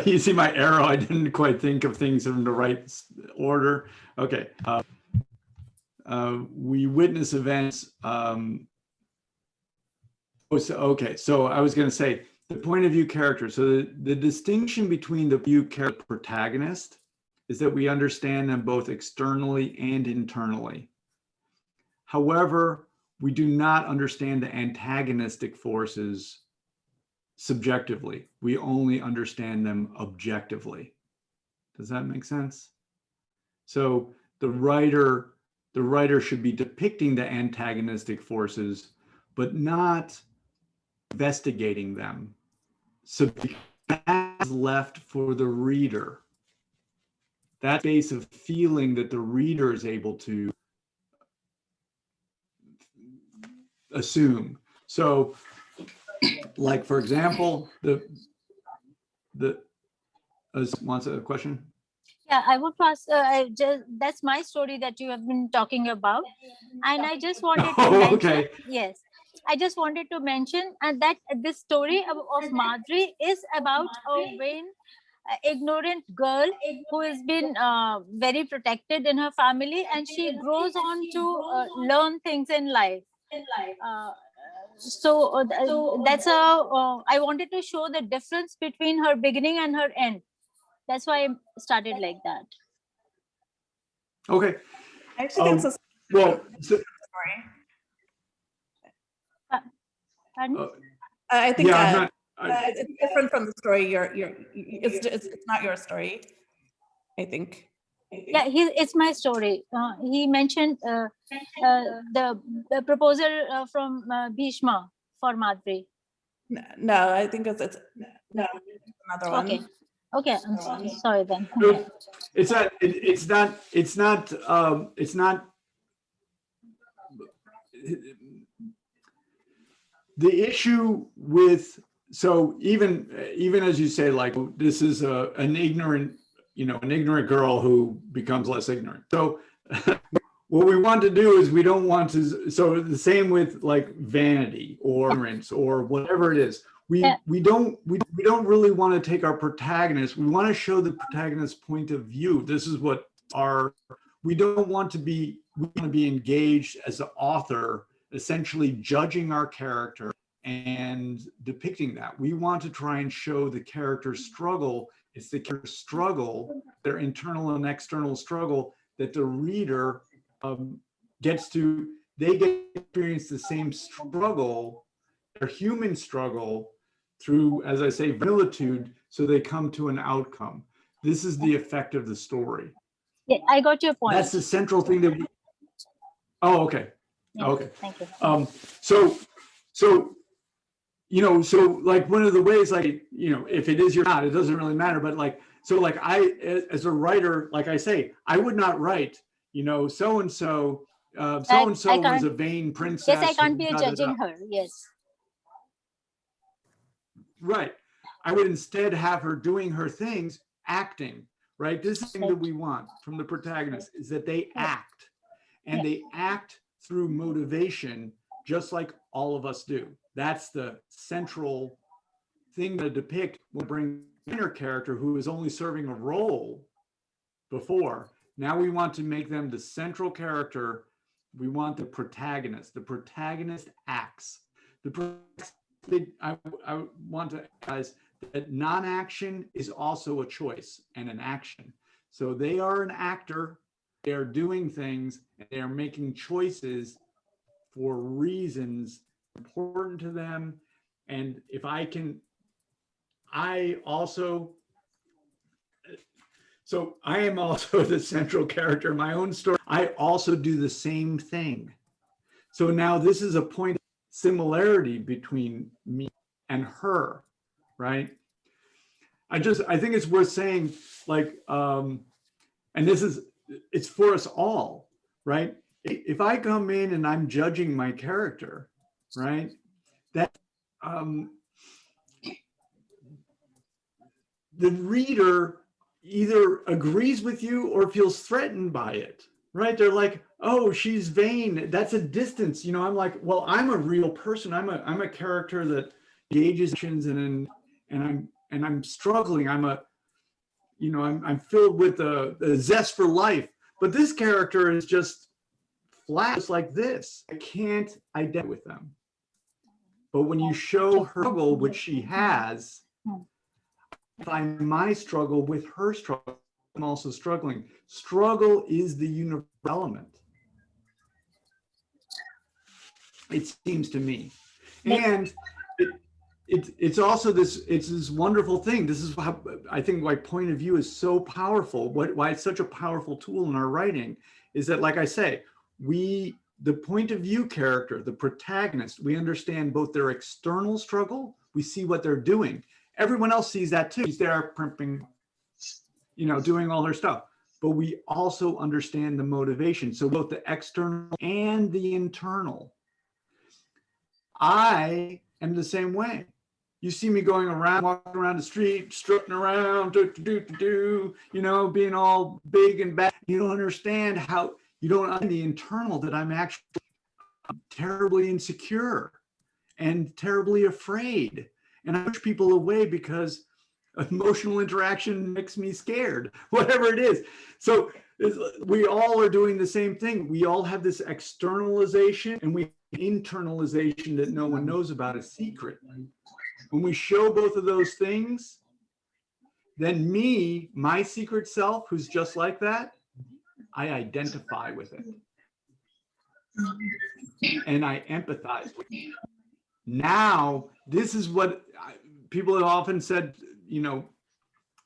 Speaker 3: You see my arrow, I didn't quite think of things in the right order. Okay. We witness events. Okay, so I was going to say the point of view character. So the distinction between the view character protagonist is that we understand them both externally and internally. However, we do not understand the antagonistic forces subjectively. We only understand them objectively. Does that make sense? So the writer should be depicting the antagonistic forces, but not investigating them. So that is left for the reader. That space of feeling that the reader is able to assume. So, like for example, wants a question?
Speaker 4: Yeah, I would ask. That's my story that you have been talking about, and I just wanted to mention.
Speaker 3: Okay.
Speaker 4: Yes, I just wanted to mention that this story of Madhuri is about a vain, ignorant girl who has been very protected in her family, and she grows on to learn things in life. That's I wanted to show the difference between her beginning and her end. That's why I started like that.
Speaker 3: Okay.
Speaker 2: I actually think it's a
Speaker 3: well,
Speaker 2: story.
Speaker 4: Pardon?
Speaker 2: I think
Speaker 3: yeah,
Speaker 2: it's different from the story. It's not your story, I think.
Speaker 4: Yeah, it's my story. He mentioned the proposal from Bhishma for Madhuri.
Speaker 2: No, I think it's another one.
Speaker 4: Okay. Okay, I'm sorry then.
Speaker 3: No, it's not the issue with, so even as you say, like, this is an ignorant girl who becomes less ignorant. So what we want to do is we don't want to, so the same with like vanity or ignorance or whatever it is. We don't really want to take our protagonist. We want to show the protagonist's point of view. This is what we want to be engaged as an author, essentially judging our character and depicting that. We want to try and show the character's struggle. It's the character's struggle, their internal and external struggle, that the reader gets to experience the same struggle, their human struggle, through, as I say, similitude, so they come to an outcome. This is the effect of the story.
Speaker 4: Yeah, I got your point.
Speaker 3: That's the central thing that we. Oh, okay.
Speaker 4: Yeah,
Speaker 3: Okay.
Speaker 4: Thank you.
Speaker 3: So you know, so like one of the ways, like, you know, if it is or not, it doesn't really matter. But like, so like as a writer, like I say, I would not write, you know, so-and-so was a vain princess.
Speaker 4: Yes, I can't be judging her. Yes.
Speaker 3: Right. I would instead have her doing her things, acting, right? This is the thing that we want from the protagonist, is that they act, and they act through motivation, just like all of us do. That's the central thing to depict. We'll bring an inner character who is only serving a role before. Now we want to make them the central character. We want the protagonist. The protagonist acts. I want to emphasize that non-action is also a choice and an action. So they are an actor. They are doing things. And they are making choices for reasons important to them. And if I can, I also, so I am also the central character in my own story. I also do the same thing. So now this is a point of similarity between me and her, right? I think it's worth saying, like, and it's for us all, right? If I come in and I'm judging my character, right, that the reader either agrees with you or feels threatened by it, right? They're like, oh, she's vain. That's a distance. You know, I'm like, well, I'm a real person. I'm a character that engages actions and I'm struggling. I'm filled with a zest for life. But this character is just flat, just like this. I can't identify with them. But when you show her struggle, which she has, I find my struggle with her struggle. I'm also struggling. Struggle is the universal element. It seems to me. And it's also this wonderful thing. This is how I think my point of view is so powerful. Why it's such a powerful tool in our writing is that, like I say, the point of view character, the protagonist, we understand both their external struggle. We see what they're doing. Everyone else sees that too. She's there primping, you know, doing all her stuff. But we also understand the motivation. So both the external and the internal. I am the same way. You see me going around, walking around the street, strutting around, you know, being all big and bad. You don't understand you don't understand the internal, that I'm actually terribly insecure and terribly afraid. And I push people away because emotional interaction makes me scared, whatever it is. So we all are doing the same thing. We all have this externalization and we have internalization that no one knows about, a secret. When we show both of those things, then my secret self, who's just like that, I identify with it. And I empathize with it. Now, this is what people have often said, you know,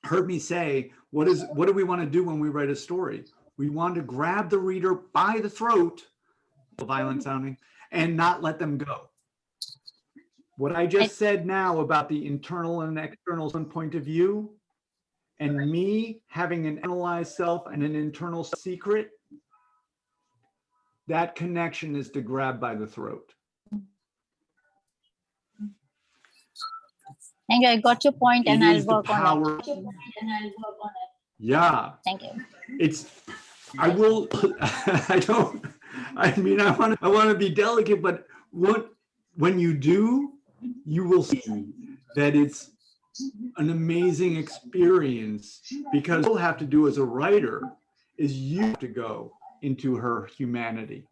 Speaker 3: heard me say, what do we want to do when we write a story? We want to grab the reader by the throat, violent sounding, and not let them go. What I just said now about the internal and external point of view, and me having an analyzed self and an internal secret, that connection is to grab by the throat.
Speaker 4: Thank you. I got your point, and I'll work on it.
Speaker 3: Yeah.
Speaker 4: Thank you.
Speaker 3: I want to be delicate, but when you do, you will see that it's an amazing experience, because what you'll have to do as a writer is you have to go into her humanity.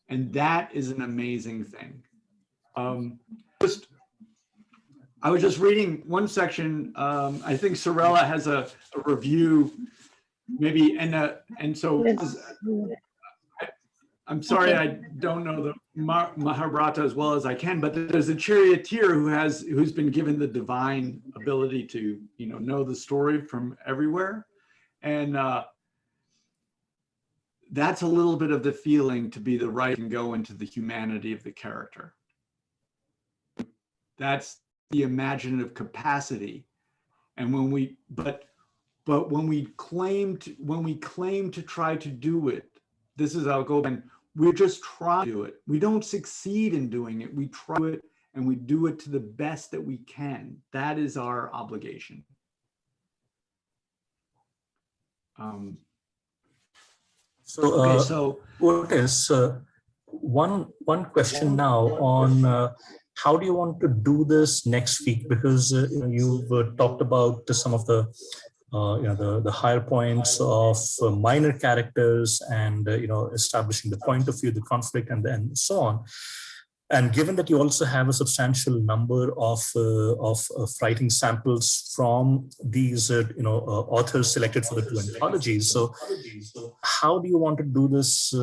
Speaker 3: And that is an amazing thing. I was just reading one section. I think Sorella has a review, maybe, and so I'm sorry, I don't know the Mahabharata as well as I can, but there's a charioteer who's been given the divine ability to, you know the story from everywhere, and that's a little bit of the feeling, to be the writer and go into the humanity of the character. That's the imaginative capacity. And but when we claim to try to do it, this is how it goes. And we're just trying to do it. We don't succeed in doing it. We try it, and we do it to the best that we can. That is our obligation.
Speaker 1: So Otis, one question now on how do you want to do this next week? Because you've talked about some of the the higher points of minor characters and establishing the point of view, the conflict, and so on. And given that you also have a substantial number of writing samples from these authors selected for the two anthologies, so how do you want to do this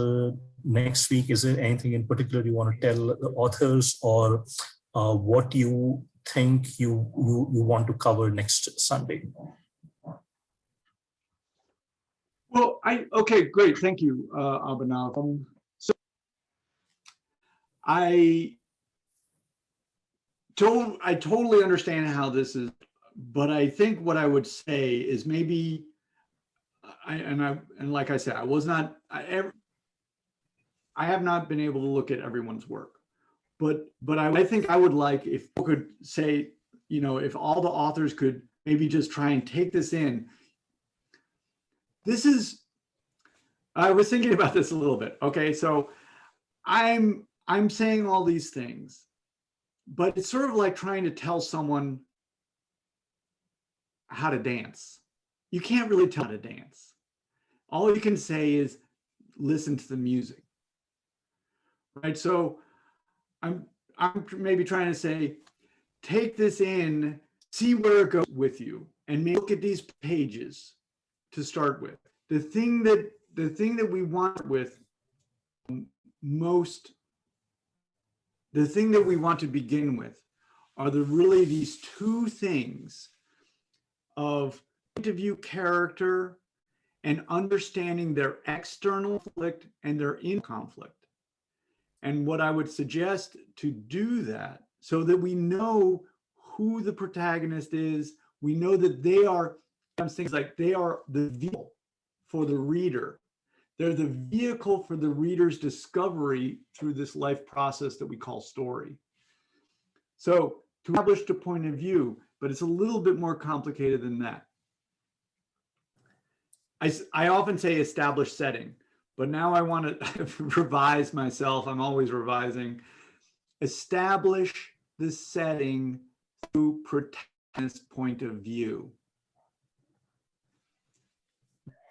Speaker 1: next week? Is there anything in particular you want to tell the authors, or what you think you want to cover next Sunday?
Speaker 3: Well, okay, great, thank you, Abhinav. So I totally understand how this is, but I think what I would say is maybe, and like I said, I have not been able to look at everyone's work, but I think I would like if people could say, if all the authors could maybe just try and take this in. I was thinking about this a little bit. Okay, so I'm saying all these things, but it's sort of like trying to tell someone how to dance. You can't really tell how to dance. All you can say is listen to the music, right? So I'm maybe trying to say, take this in, see where it goes with you, and maybe look at these pages to start with. The thing that we want with the thing that we want to begin with are really these two things of point of view character and understanding their external conflict and their inner conflict. And what I would suggest to do that, so that we know who the protagonist is, we know that they are things like they are the vehicle for the reader. They're the vehicle for the reader's discovery through this life process that we call story. So to establish the point of view, but it's a little bit more complicated than that. I often say establish setting, but now I want to revise myself. I'm always revising. Establish the setting through protagonist's point of view.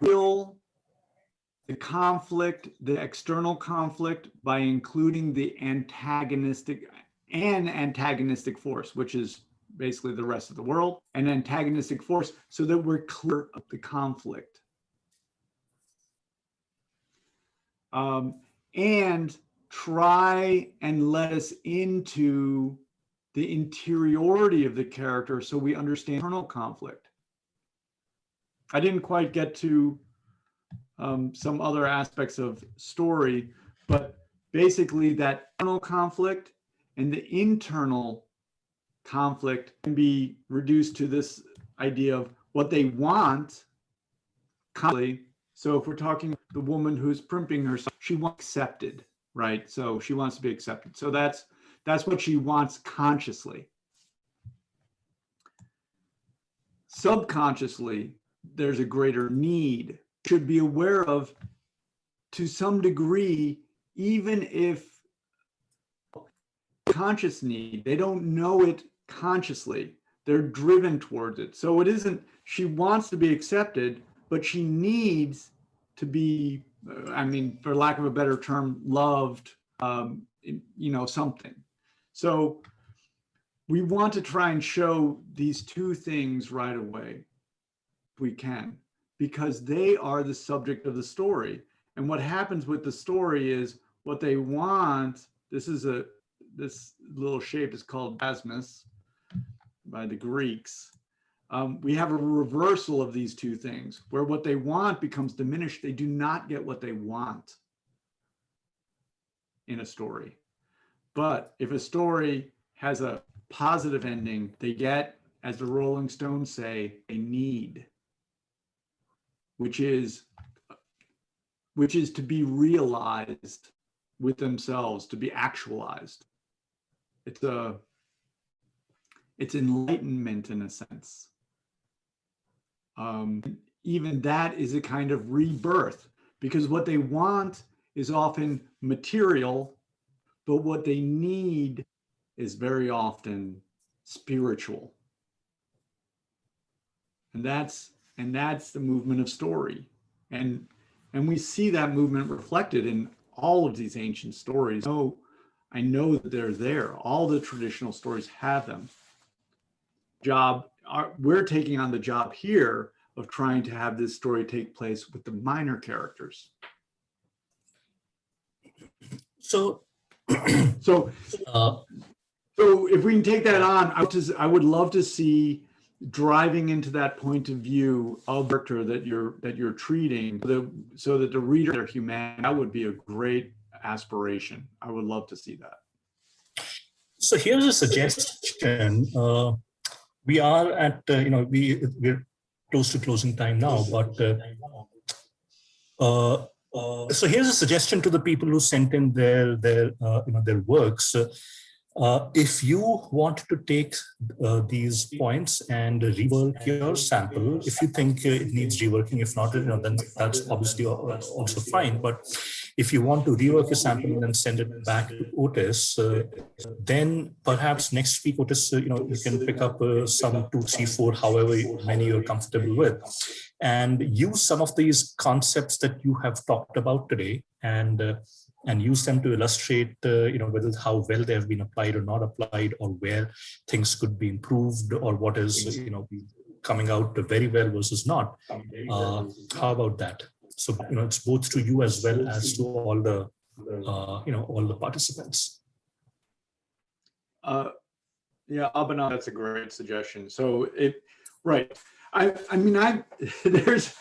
Speaker 3: Will the conflict, the external conflict, by including the antagonistic force, which is basically the rest of the world, an antagonistic force, so that we're clear of the conflict. And try and let us into the interiority of the character so we understand internal conflict. I didn't quite get to some other aspects of story, but basically that internal conflict and the internal conflict can be reduced to this idea of what they want. So if we're talking the woman who's primping herself, she wants accepted, right? So she wants to be accepted. So that's what she wants consciously. Subconsciously, there's a greater need. Should be aware of, to some degree, even if conscious need, they don't know it consciously, they're driven towards it. So it isn't, she wants to be accepted, but she needs to be, for lack of a better term, loved, something. So we want to try and show these two things right away, if we can, because they are the subject of the story. And what happens with the story is what they want. This little shape is called chiasmus by the Greeks. We have a reversal of these two things, where what they want becomes diminished. They do not get what they want in a story. But if a story has a positive ending, they get, as the Rolling Stones say, a need, which is to be realized with themselves, to be actualized. It's enlightenment in a sense. Even that is a kind of rebirth, because what they want is often material, but what they need is very often spiritual. And that's the movement of story. And we see that movement reflected in all of these ancient stories. Oh, I know that they're there. All the traditional stories have them. We're taking on the job here of trying to have this story take place with the minor characters.
Speaker 1: So,
Speaker 3: so if we can take that on, I would love to see driving into that point of view of the character that you're treating, so that the reader, their humanity, that would be a great aspiration. I would love to see that.
Speaker 1: So here's a suggestion. We are at we're close to closing time now, but so here's a suggestion to the people who sent in their works. If you want to take these points and rework your sample, if you think it needs reworking, if not, then that's obviously also fine. But if you want to rework your sample and then send it back to Otis, then perhaps next week, Otis, you can pick up some 2, 3, 4, however many you're comfortable with, and use some of these concepts that you have talked about today, and use them to illustrate, whether how well they have been applied or not applied, or where things could be improved, or what is, coming out very well versus not. How about that? So, it's both to you as well as to all the, all the participants.
Speaker 3: Yeah, Abhinav, that's a great suggestion. So right. I mean, there's,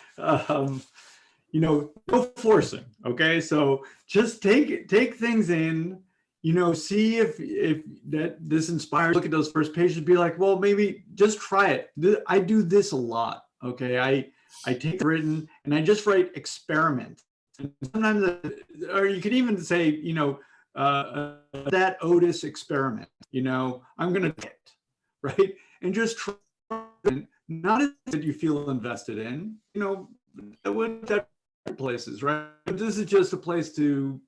Speaker 3: no forcing. Okay, so just take things in, see if this inspires. Look at those first pages, be like, well, maybe just try it. I do this a lot. Okay, I take written and I just write experiment. And sometimes, or you could even say, that Otis experiment. I'm gonna do it, right? And just try it. Not that you feel invested in, that places, right? But this is just a place to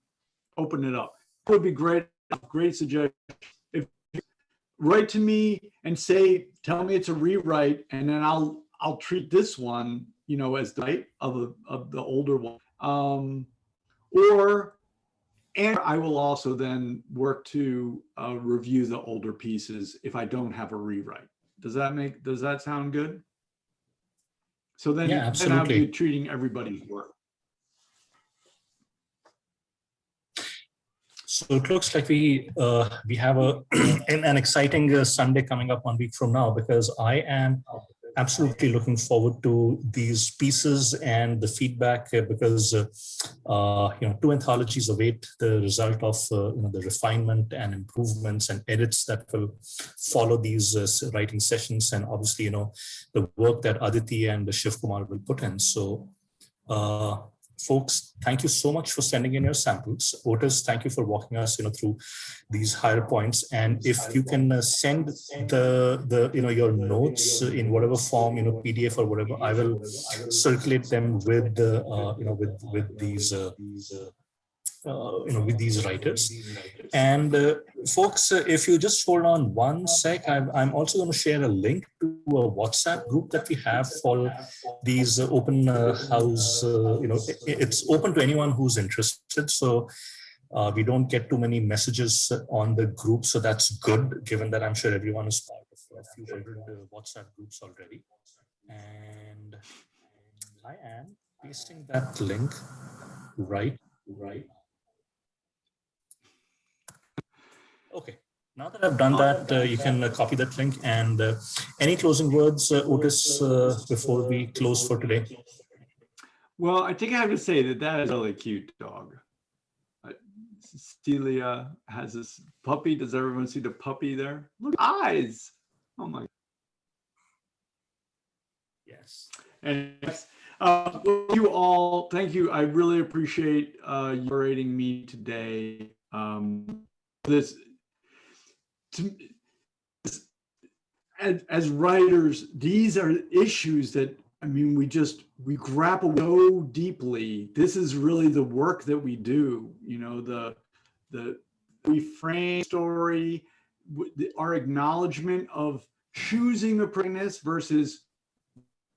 Speaker 3: open it up. It would be great suggestion. If you write to me and tell me it's a rewrite, and then I'll treat this one, as the right of the older one. And I will also then work to review the older pieces if I don't have a rewrite. Does that sound good? So then,
Speaker 1: yeah,
Speaker 3: then I'll
Speaker 1: absolutely.
Speaker 3: be treating everybody's work.
Speaker 1: So it looks like we have an exciting Sunday coming up 1 week from now, because I am absolutely looking forward to these pieces and the feedback, because 2 anthologies await the result of the refinement and improvements and edits that will follow these writing sessions, and obviously the work that Aditi and Shiv Kumar will put in. So folks, thank you so much for sending in your samples. Otis, thank you for walking us through these higher points. And if you can send the your notes in whatever form, PDF or whatever, I will circulate them with with these with these writers. And folks, if you just hold on one sec, I'm also going to share a link to a WhatsApp group that we have for these open house. It's open to anyone who's interested. So we don't get too many messages on the group. So that's good, given that I'm sure everyone is part of a few hundred WhatsApp groups already. And I am pasting that link right. Okay, now that I've done that, you can copy that link. And any closing words, Otis, before we close for today?
Speaker 3: Well, I think I have to say that is a really cute dog. Celia has this puppy. Does everyone see the puppy there? Look, eyes. Oh my.
Speaker 1: Yes.
Speaker 3: And you all, thank you. I really appreciate you narrating me today. This, as writers, these are issues that, I mean, we grapple so deeply. This is really the work that we do. You know, we frame story, our acknowledgement of choosing a protagonist versus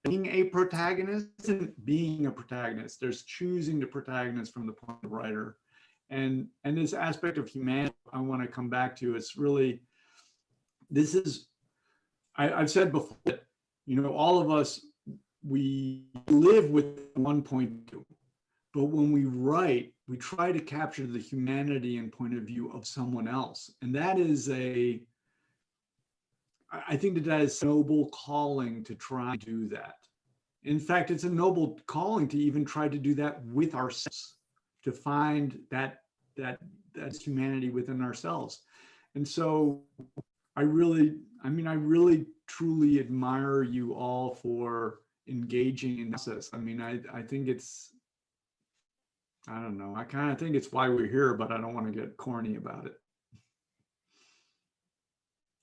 Speaker 3: being a protagonist isn't being a protagonist. There's choosing the protagonist from the point of the writer. And this aspect of humanity I want to come back to. It's really, this is, I've said before that, you know, all of us, we live with one point of view, but when we write, we try to capture the humanity and point of view of someone else. And that is I think that is a noble calling to try to do that. In fact, it's a noble calling to even try to do that with ourselves, to find that humanity within ourselves. And so I really truly admire you all for engaging in this. I mean, I think it's, I don't know, I kind of think it's why we're here, but I don't want to get corny about it.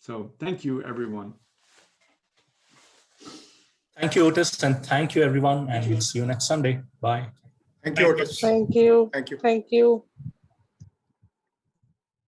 Speaker 3: So thank you, everyone.
Speaker 1: Thank you, Otis, and thank you, everyone. And we'll see you next Sunday. Bye.
Speaker 5: Thank you, Otis.
Speaker 6: Thank you.
Speaker 5: Thank you.
Speaker 6: Thank you.